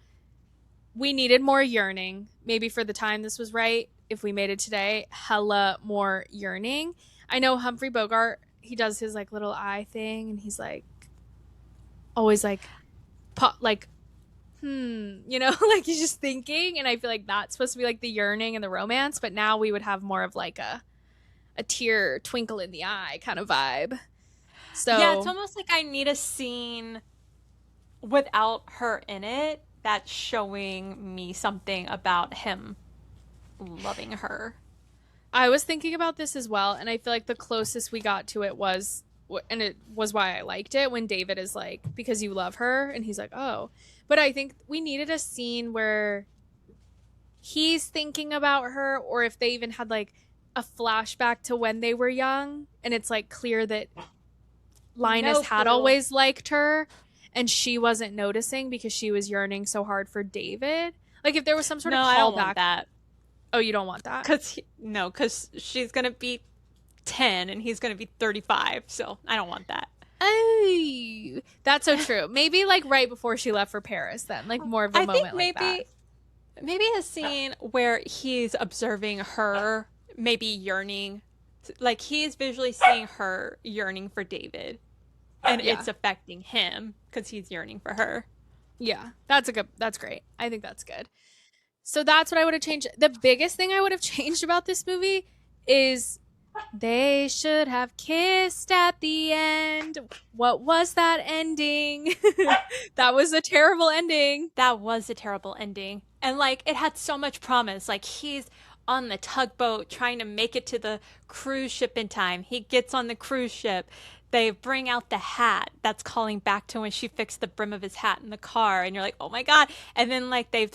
We needed more yearning. Maybe for the time this was right. If we made it today, hella more yearning. I know Humphrey Bogart, he does his like little eye thing and he's like always like like like he's just thinking, and I feel like that's supposed to be like the yearning and the romance, but now we would have more of like a tear twinkle in the eye kind of vibe. Yeah, it's So almost like I need a scene without her in it that's showing me something about him loving her. I was thinking about this as well, and I feel like the closest we got to it was, and it was why I liked it, when David is like, because you love her, and he's like, oh. But I think we needed a scene where he's thinking about her, or if they even had like a flashback to when they were young, and it's like clear that Linus No had clue. always liked her, and she wasn't noticing because she was yearning so hard for David. Like if there was some sort No, of I don't want callback. that. Oh, you don't want that? No, cuz she's going to be 10 and he's going to be 35, so I don't want that. Oh, that's so true. Maybe like right before she left for Paris, then like more of a I think moment like that. maybe a scene where he's observing her, maybe yearning, like he's visually seeing her yearning for David, and Yeah, it's affecting him because he's yearning for her. yeah, that's great. I think that's good. So that's what I would have changed. The biggest thing I would have changed about this movie is they should have kissed at the end. What was that ending? That was a terrible ending. That was a terrible ending. And like it had so much promise. Like he's on the tugboat trying to make it to the cruise ship in time. He gets on the cruise ship. They bring out the hat that's calling back to when she fixed the brim of his hat in the car, and you're like, "Oh my god." And then like they've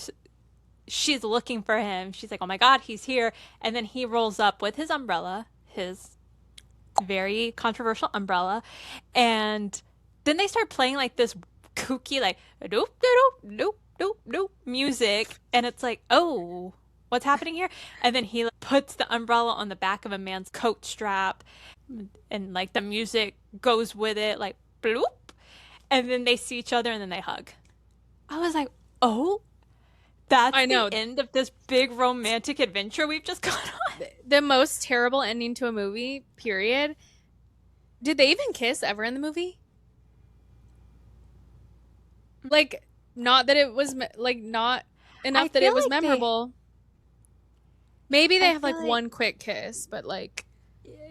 she's looking for him. She's like, "Oh my god, he's here." And then he rolls up with his umbrella, his very controversial umbrella, and then they start playing like this kooky like doop doop doop doop doop music, and it's like, oh, what's happening here? And then he like, puts the umbrella on the back of a man's coat strap, and like the music goes with it, like bloop, and then they see each other and then they hug. I was like, oh, that's I the know. end of this big romantic adventure we've just gone on. The most terrible ending to a movie, period. Did they even kiss ever in the movie? Like, not that it was like not I enough that it feel was like they memorable. Maybe they I have feel like like one quick kiss, but like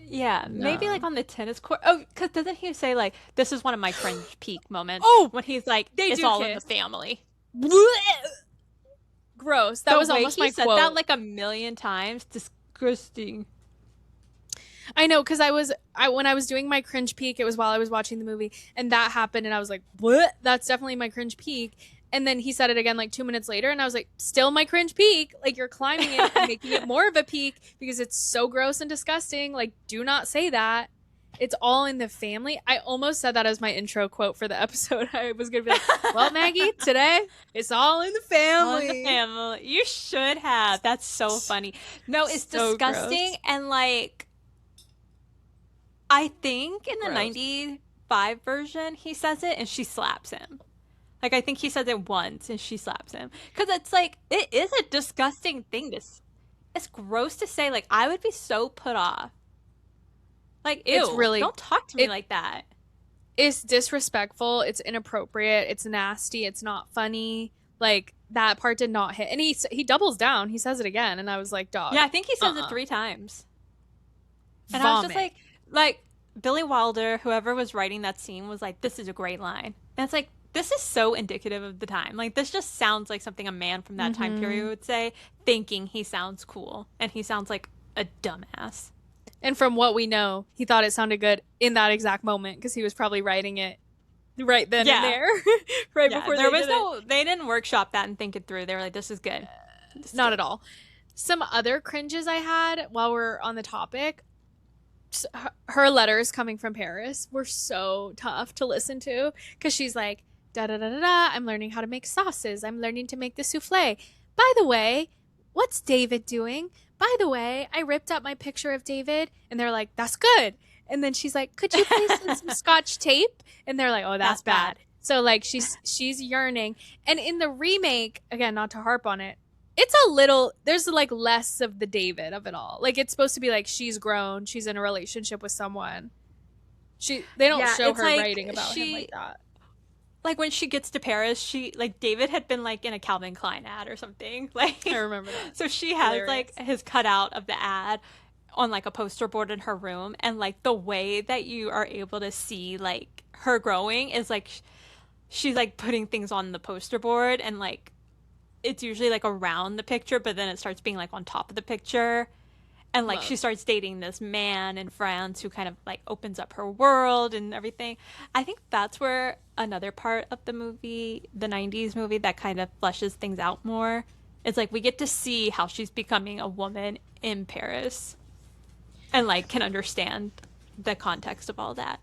yeah, maybe like no. on the tennis court. Oh, because doesn't he say like this is one of my cringe peak moments Oh, when he's like, they "It's do all in the kiss. family." Gross. That The was way almost he my said that quote. like a million times, disgusting. I know, because I when I was doing my cringe peak, it was while I was watching the movie, and that happened, and I was like, "What? That's definitely my cringe peak." And then he said it again like 2 minutes later, and I was like, "Still my cringe peak." Like you're climbing it and making it more of a peak because it's so gross and disgusting. Like, do not say that. It's all in the family. I almost said that as my intro quote for the episode. I was gonna be like, "Well, Maggie, today it's all in the All in the family." family. You should have. That's so funny. No, it's So disgusting, gross. and like I think in the Gross. 95 version he says it and she slaps him. Like I think he says it once and she slaps him. Cuz it's like it is a disgusting thing to it's gross to say. Like I would be so put off. Like It's ew, really don't talk to me it like that. it's disrespectful, it's inappropriate, it's nasty, it's not funny. Like that part did not hit. And he doubles down. He says it again, and I was like, dog. Yeah, I think he says it 3 times. And Vomit. I was just like Billy Wilder, whoever was writing that scene, was like, this is a great line. And it's like, this is so indicative of the time. Like, this just sounds like something a man from that time period would say, thinking he sounds cool. And he sounds like a dumbass. And from what we know, he thought it sounded good in that exact moment because he was probably writing it right then and there. Before they didn't workshop that and think it through. They were like, this is good. Not at all. Some other cringes I had while we're on the topic, her letters coming from Paris were so tough to listen to because she's like, da da da da da, I'm learning how to make sauces. I'm learning to make the souffle. By the way, what's David doing? By the way, I ripped up my picture of David. And they're like, that's good. And then she's like, could you please send some scotch tape? And they're like, oh, that's bad. So like she's yearning. And in the remake, again, not to harp on it, it's a little, there's like less of the David of it all. Like it's supposed to be like she's grown, she's in a relationship with someone. They don't show her like writing about him like that. Like when she gets to Paris, she like David had been like in a Calvin Klein ad or something. Like I remember that. So she has like his cutout of the ad on like a poster board in her room, and like the way that you are able to see like her growing is like she's like putting things on the poster board, and like it's usually like around the picture, but then it starts being like on top of the picture. And like she starts dating this man in France who kind of like opens up her world and everything. I think that's where another part of the movie, the 90s movie, that kind of fleshes things out more. It's like we get to see how she's becoming a woman in Paris and like can understand the context of all that.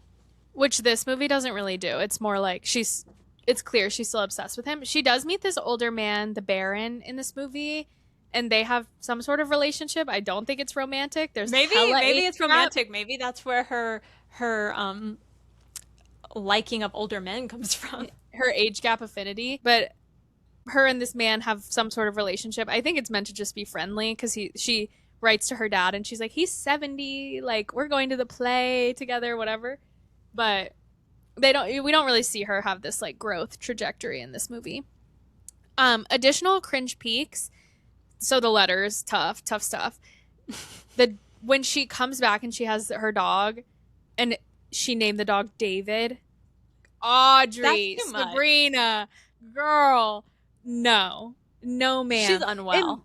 Which this movie doesn't really do. It's more like it's clear she's still obsessed with him. She does meet this older man, the Baron, in this movie. And they have some sort of relationship. I don't think it's romantic. There's maybe it's romantic. Maybe that's where her liking of older men comes from. Her age gap affinity. But her and this man have some sort of relationship. I think it's meant to just be friendly because she writes to her dad and she's like, he's 70. Like we're going to the play together, whatever. But we don't really see her have this like growth trajectory in this movie. Additional cringe peaks. So the letters, tough stuff. When she comes back and she has her dog, and she named the dog David. Audrey, Sabrina, girl, no, ma'am. She's unwell.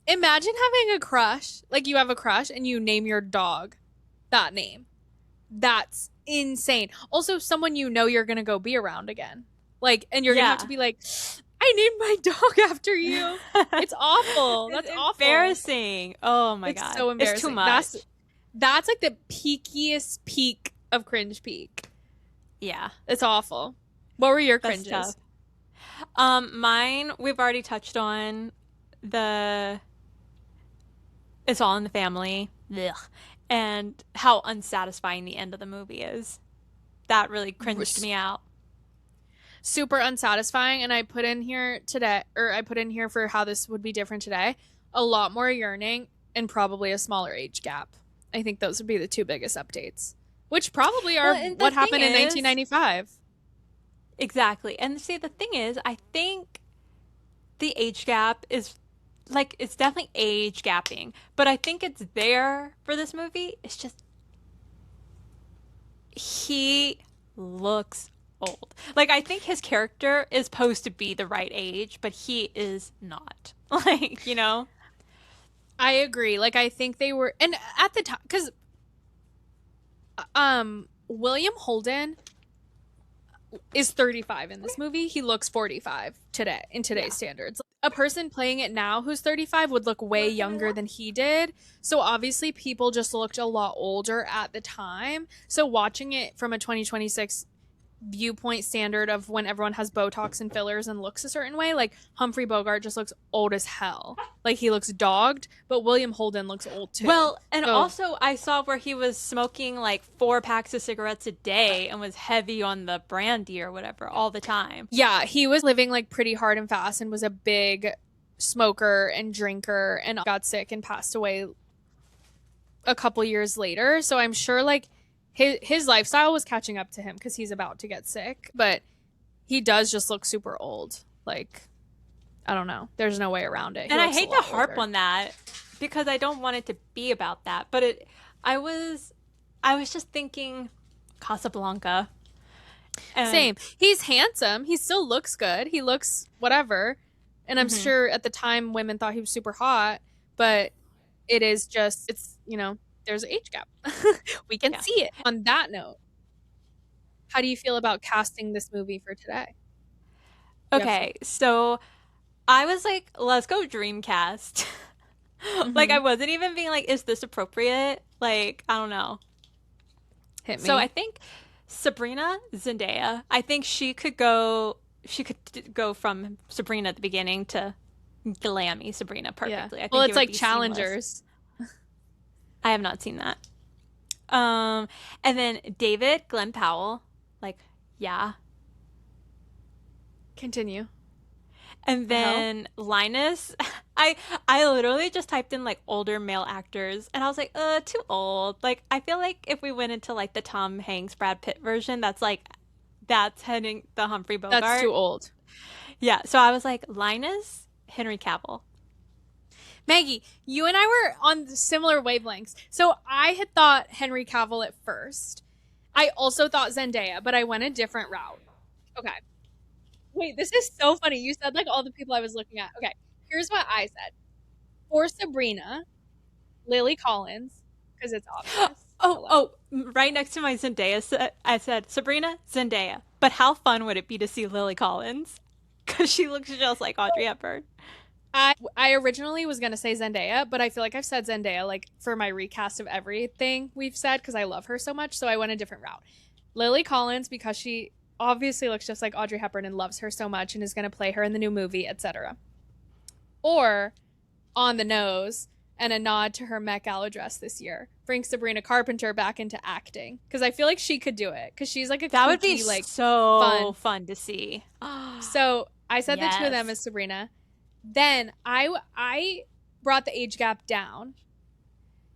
Imagine having a crush, like you have a crush, and you name your dog that name. That's insane. Also, someone you know you're gonna go be around again, like, and you're gonna have to be like, I named my dog after you. It's awful. That's awful. Embarrassing. Oh my god. It's so embarrassing. It's too much. That's like the peakiest peak of cringe peak. Yeah. It's awful. What were your cringes? Mine, we've already touched on It's All in the Family. Ugh. And how unsatisfying the end of the movie is. That really cringed me out. Super unsatisfying, and I put in here for how this would be different today, a lot more yearning and probably a smaller age gap. I think those would be the two biggest updates, which probably are what happened in 1995. Exactly. And see, the thing is, I think the age gap is like, it's definitely age gapping, but I think it's there for this movie. It's just he looks old. Like, I think his character is supposed to be the right age, but he is not. Like, you know? I agree. Like, I think they were, and at the time, because William Holden is 35 in this movie. He looks 45 in today's standards. A person playing it now who's 35 would look way younger than he did. So obviously people just looked a lot older at the time. So watching it from a 2026 viewpoint standard of when everyone has Botox and fillers and looks a certain way, like Humphrey Bogart just looks old as hell. Like he looks dogged, but William Holden looks old too. Well, and also I saw where he was smoking like 4 packs of cigarettes a day and was heavy on the brandy or whatever all the time. Yeah, he was living like pretty hard and fast and was a big smoker and drinker and got sick and passed away a couple years later. So I'm sure like his lifestyle was catching up to him because he's about to get sick, but he does just look super old. Like, I don't know. There's no way around it. He And I looks a hate to lot harp older. on that because I don't want it to be about that. But I was just thinking Casablanca. And Same. He's handsome. He still looks good. He looks whatever. And I'm sure at the time women thought he was super hot, but it is just, it's, there's an age gap. We can see it. On that note, how do you feel about casting this movie for today? Okay, so I was like, let's go Dreamcast. Like, I wasn't even being like, is this appropriate? Like, I don't know. Hit me. So I think Sabrina Zendaya, I think she could go from Sabrina at the beginning to glammy Sabrina perfectly. I think well, it it's would like be Challengers. seamless. I have not seen that. And then David, Glenn Powell, like, yeah. Continue. And then Linus, I literally just typed in like older male actors and I was like, too old. Like I feel like if we went into like the Tom Hanks Brad Pitt version, that's heading the Humphrey Bogart. That's too old. Yeah, so I was like Linus, Henry Cavill. Maggie, you and I were on similar wavelengths. So I had thought Henry Cavill at first. I also thought Zendaya, but I went a different route. Okay. Wait, this is so funny. You said like all the people I was looking at. Okay, here's what I said. For Sabrina, Lily Collins, because it's obvious. Right next to my Zendaya, I said Sabrina, Zendaya. But how fun would it be to see Lily Collins? Because she looks just like Audrey Hepburn. I originally was going to say Zendaya, but I feel like I've said Zendaya like for my recast of everything we've said because I love her so much, so I went a different route. Lily Collins, because she obviously looks just like Audrey Hepburn and loves her so much and is going to play her in the new movie, etc. Or on the nose and a nod to her Met Gala dress this year, bring Sabrina Carpenter back into acting because I feel like she could do it because she's like a that kooky, would be like so fun to see. So I said the two of them as Sabrina. Then I brought the age gap down.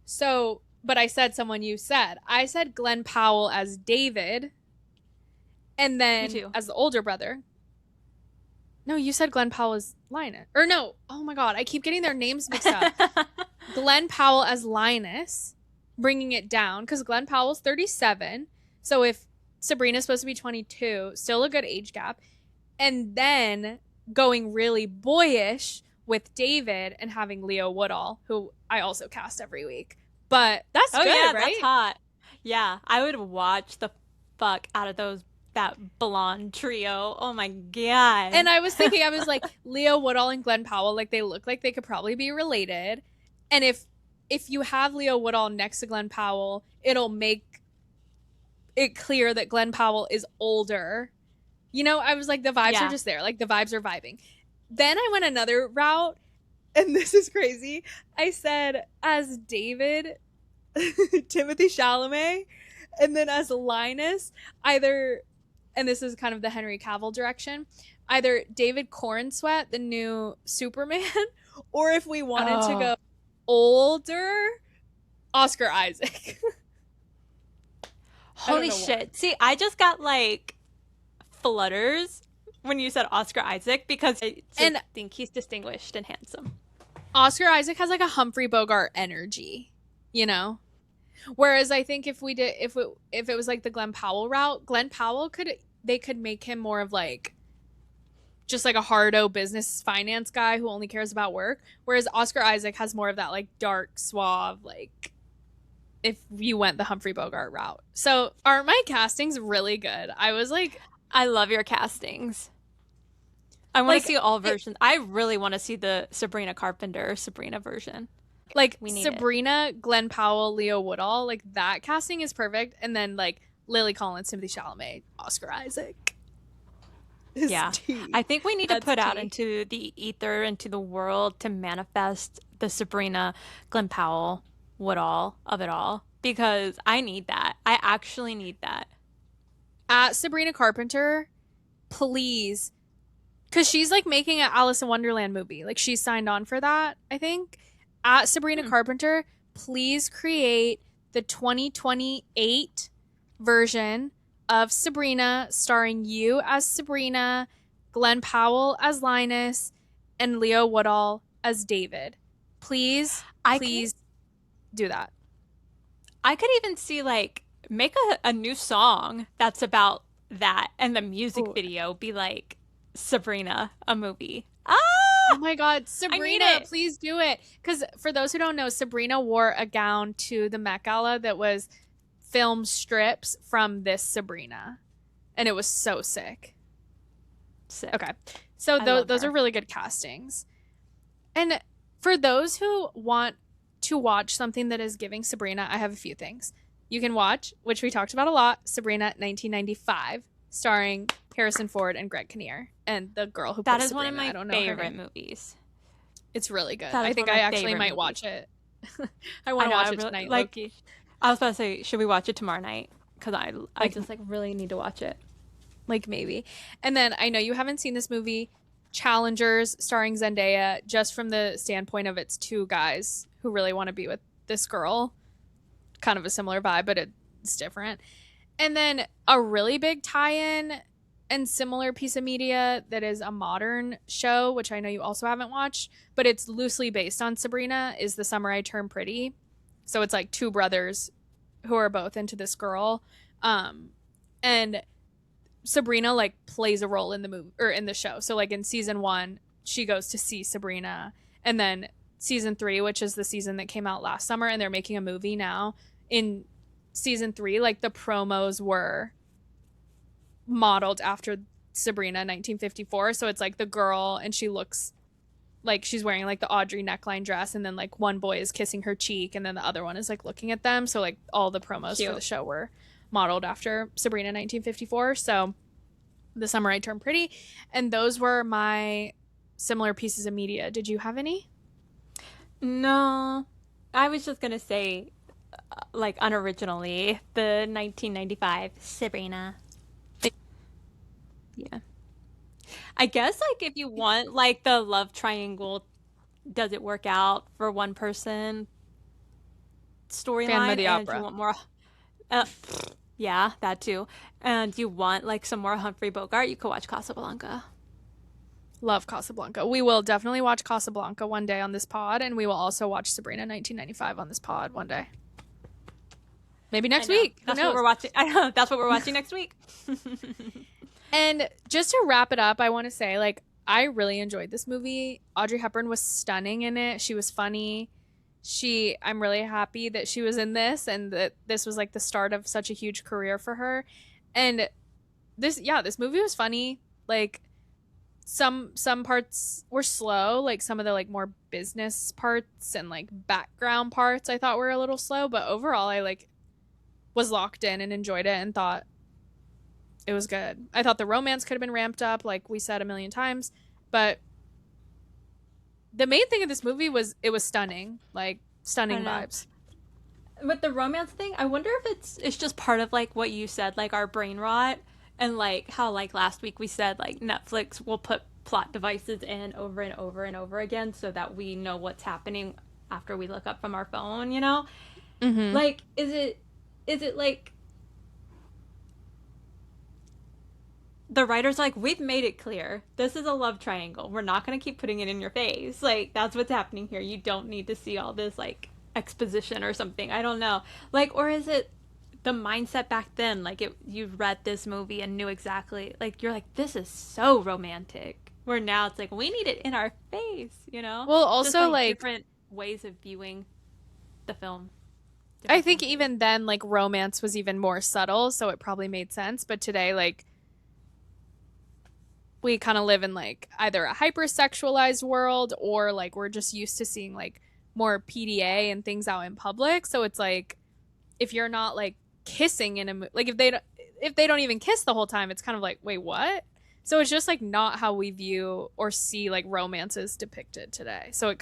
So, but I said someone you said. I said Glenn Powell as David. And then as the older brother. No, you said Glenn Powell as Linus. Or no, oh my God, I keep getting their names mixed up. Glenn Powell as Linus, bringing it down, because Glenn Powell's 37. So if Sabrina's supposed to be 22, still a good age gap. And then going really boyish with David and having Leo Woodall, who I also cast every week. But that's good, yeah, right? That's hot. Yeah, I would watch the fuck out of that blonde trio. Oh my God. And I was thinking, I was like, Leo Woodall and Glenn Powell, like they look like they could probably be related. And if you have Leo Woodall next to Glenn Powell, it'll make it clear that Glenn Powell is older. I was like, the vibes are just there. Like, the vibes are vibing. Then I went another route, and this is crazy. I said, as David, Timothée Chalamet, and then as Linus, either, and this is kind of the Henry Cavill direction, either David Cornsweet, the new Superman, or if we wanted to go older, Oscar Isaac. Holy shit. See, I just got like flutters when you said Oscar Isaac because I think he's distinguished and handsome. Oscar Isaac has like a Humphrey Bogart energy, Whereas I think if it was like the Glenn Powell route, Glenn Powell could make him more of like just like a hardo business finance guy who only cares about work. Whereas Oscar Isaac has more of that like dark, suave, like if you went the Humphrey Bogart route. So aren't my castings really good? I was like, I love your castings. I want to see all versions. I really want to see the Sabrina Carpenter Sabrina version. Like Sabrina, Glenn Powell, Leo Woodall, like that casting is perfect. And then like Lily Collins, Timothée Chalamet, Oscar Isaac. Yeah. I think we need to put out into the ether, into the world to manifest the Sabrina, Glenn Powell, Woodall of it all. Because I need that. I actually need that. At Sabrina Carpenter, please. Because she's like making an Alice in Wonderland movie. Like she's signed on for that, I think. At Sabrina Carpenter, please create the 2028 version of Sabrina starring you as Sabrina, Glenn Powell as Linus, and Leo Woodall as David. Please, please do that. I could even see like make a new song that's about that, and the music video be like Sabrina, a movie. Oh my God, Sabrina, please do it. Because for those who don't know, Sabrina wore a gown to the Met Gala that was film strips from this Sabrina. And it was so sick. Okay. So those are really good castings. And for those who want to watch something that is giving Sabrina, I have a few things. You can watch, which we talked about a lot, Sabrina 1995, starring Harrison Ford and Greg Kinnear, and the girl who plays Sabrina. That is one of my favorite movies. It's really good. I think I actually might watch it. I want to watch it tonight, like, Loki. I was about to say, should we watch it tomorrow night? Because I just like really need to watch it. Like maybe. And then I know you haven't seen this movie, Challengers, starring Zendaya, just from the standpoint of it's two guys who really want to be with this girl. Kind of a similar vibe, but it's different. And then a really big tie-in and similar piece of media that is a modern show, which I know you also haven't watched, but it's loosely based on Sabrina, is The Summer I Turned Pretty. So it's like two brothers who are both into this girl. And Sabrina like plays a role in the movie or in the show. So like in season 1, she goes to see Sabrina, and then season 3, which is the season that came out last summer, and they're making a movie now. In season 3, like the promos were modeled after Sabrina 1954. So it's like the girl, and she looks like she's wearing like the Audrey neckline dress, and then like one boy is kissing her cheek, and then the other one is like looking at them. So like all the promos for the show were modeled after Sabrina 1954. So The Summer I Turned Pretty. And those were my similar pieces of media. Did you have any? No. I was just going to say, like, unoriginally, the 1995 Sabrina. Yeah. I guess, like, if you want, like, the love triangle, does it work out for one person storyline? Phantom of the and Opera. You want more... yeah, that too. And you want, like, some more Humphrey Bogart, you could watch Casablanca. Love Casablanca. We will definitely watch Casablanca one day on this pod, and we will also watch Sabrina 1995 on this pod one day. Maybe next week. That's what we're watching. I know. That's what we're watching next week. And just to wrap it up, I want to say, like, I really enjoyed this movie. Audrey Hepburn was stunning in it. She was funny. I'm really happy that she was in this, and that this was like the start of such a huge career for her. And this movie was funny. Like, some parts were slow, like some of the like more business parts and like background parts I thought were a little slow, but overall I like was locked in and enjoyed it and thought it was good. I thought the romance could have been ramped up, like we said a million times, but the main thing of this movie was it was stunning, like stunning vibes. With the romance thing, I wonder if it's just part of like what you said, like our brain rot, and like how like last week we said like Netflix will put plot devices in over and over and over again so that we know what's happening after we look up from our phone, you know? Mm-hmm. Like, is it like the writer's like, we've made it clear. This is a love triangle. We're not going to keep putting it in your face. Like, that's what's happening here. You don't need to see all this, like, exposition or something. I don't know. Like, or is it the mindset back then? Like, you read this movie and knew exactly, like, you're like, this is so romantic. Where now it's like, we need it in our face, you know? Well, also, just, like different ways of viewing the film. I think even then, like, romance was even more subtle, so it probably made sense. But today, like, we kind of live in like either a hypersexualized world or like we're just used to seeing like more PDA and things out in public. So it's like if you're not like kissing in a like if they don't even kiss the whole time, it's kind of like, wait, what? So it's just like not how we view or see like romances depicted today. So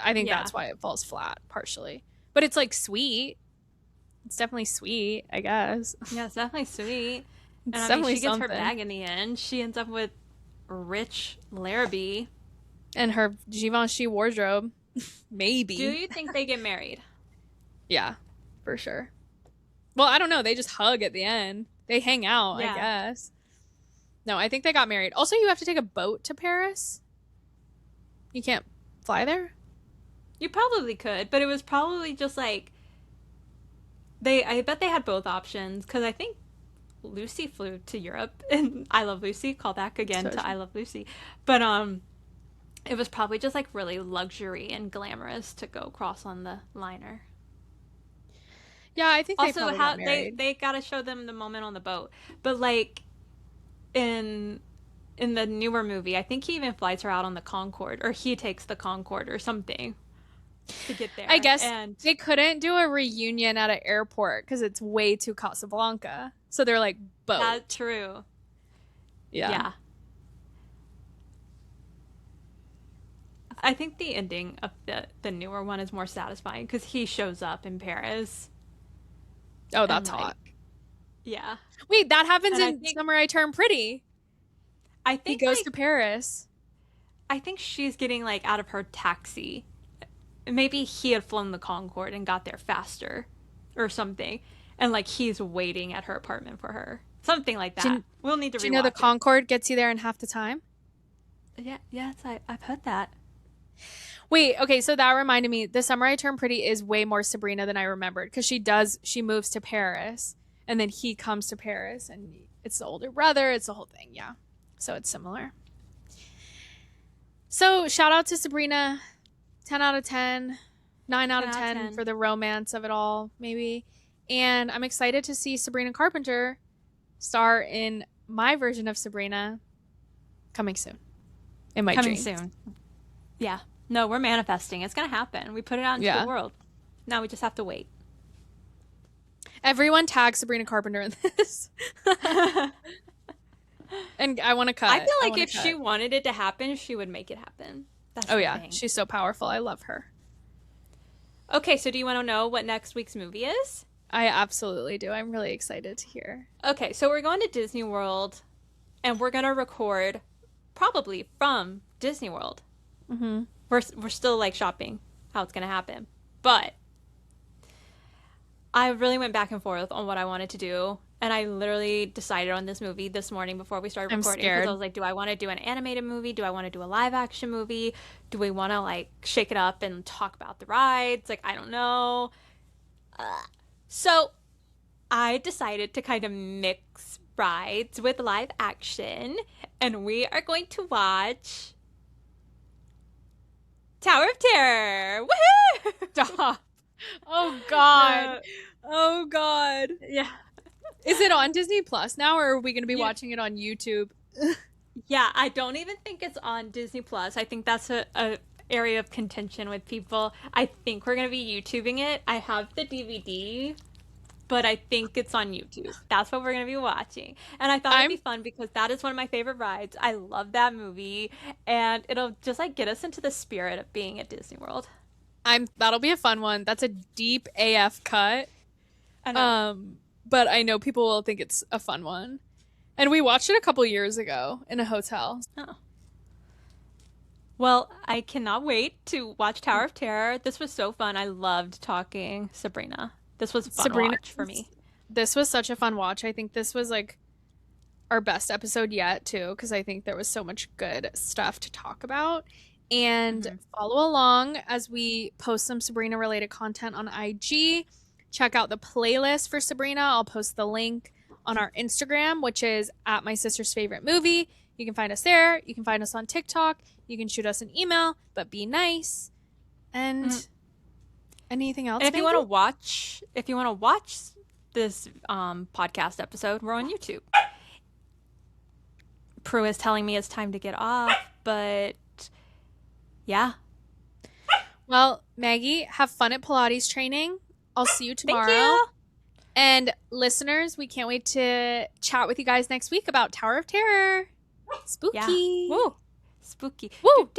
I think that's why it falls flat partially. But it's like sweet. It's definitely sweet, I guess. Yeah, it's definitely sweet. It's and definitely she gets something. Her bag in the end. She ends up with Rich Larrabee and her Givenchy wardrobe. Maybe. Do you think they get married? Yeah, for sure. Well, I don't know. They just hug at the end. They hang out, I guess. No, I think they got married. Also, you have to take a boat to Paris. You can't fly there? You probably could, but it was probably just like I bet they had both options because I think Lucy flew to Europe and I Love Lucy, call back again So to I Love Lucy. But it was probably just like really luxury and glamorous to go cross on the liner. yeah, I think they Also, probably how got married. they got to show them the moment on the boat. But like in the newer movie, I think he even flies her out on the Concorde or he takes the Concorde or something to get there. I guess And they couldn't do a reunion at an airport because it's way too Casablanca. So they're like, boat. that's true. Yeah. Yeah. I think the ending of the newer one is more satisfying because he shows up in Paris. Oh, that's And, hot. Yeah. Wait, that happens And I in think Summer I Turn Pretty. I He think goes like to Paris. I think she's getting like out of her taxi. Maybe he had flown the Concorde and got there faster or something. And like he's waiting at her apartment for her. Something like that. We'll need to Do you know the rewatch Concorde gets you there in half the time? it. Yeah, yes, I've heard that. Wait, okay, so that reminded me. The Summer I Turned Pretty is way more Sabrina than I remembered because she moves to Paris and then he comes to Paris and it's the older brother. It's the whole thing, yeah. So it's similar. So shout out to Sabrina, 10 out of 10, 9 out of 10 for the romance of it all, maybe. And I'm excited to see Sabrina Carpenter star in my version of Sabrina coming soon. In my Coming dreams. soon. Yeah. No, we're manifesting. It's going to happen. We put it out into the world. Now we just have to wait. Everyone tag Sabrina Carpenter in this. And I want to cut. I feel like if she wanted it to happen, she would make it happen. That's the thing. She's so powerful. I love her. Okay, so do you want to know what next week's movie is? I absolutely do. I'm really excited to hear. Okay, so we're going to Disney World, and we're going to record probably from Disney World. Mm-hmm. We're still like shopping how it's going to happen. But I really went back and forth on what I wanted to do. And I literally decided on this movie this morning before we started recording. Because I was like, do I want to do an animated movie? Do I want to do a live action movie? Do we want to like shake it up and talk about the rides? Like, I don't know. So I decided to kind of mix rides with live action. And we are going to watch Tower of Terror. Woohoo! Stop. Oh, God. No. Oh, God. Yeah. Is it on Disney Plus now, or are we going to be watching it on YouTube? Yeah, I don't even think it's on Disney Plus. I think that's a area of contention with people. I think we're going to be YouTubing it. I have the DVD, but I think it's on YouTube. That's what we're going to be watching. And I thought it'd be fun because that is one of my favorite rides. I love that movie, and it'll just like get us into the spirit of being at Disney World. That'll be a fun one. That's a deep AF cut. I know. But I know people will think it's a fun one. And we watched it a couple years ago in a hotel. Oh. Well, I cannot wait to watch Tower of Terror. This was so fun. I loved talking Sabrina. This was a fun watch for me. This was such a fun watch. I think this was like our best episode yet, too, because I think there was so much good stuff to talk about. And follow along as we post some Sabrina-related content on IG. Check out the playlist for Sabrina. I'll post the link on our Instagram, which is at My Sister's Favorite Movie. You can find us there. You can find us on TikTok. You can shoot us an email, but be nice. And anything else? And if you want to watch this podcast episode, we're on YouTube. Prue is telling me it's time to get off, but yeah. Well, Maggie, have fun at Pilates training. I'll see you tomorrow. Thank you. And listeners, we can't wait to chat with you guys next week about Tower of Terror. Spooky. Yeah. Woo. Spooky. Woo.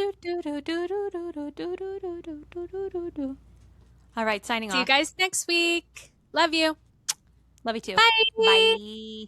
All right, signing off. See you guys next week. Love you. Love you too. Bye. Bye.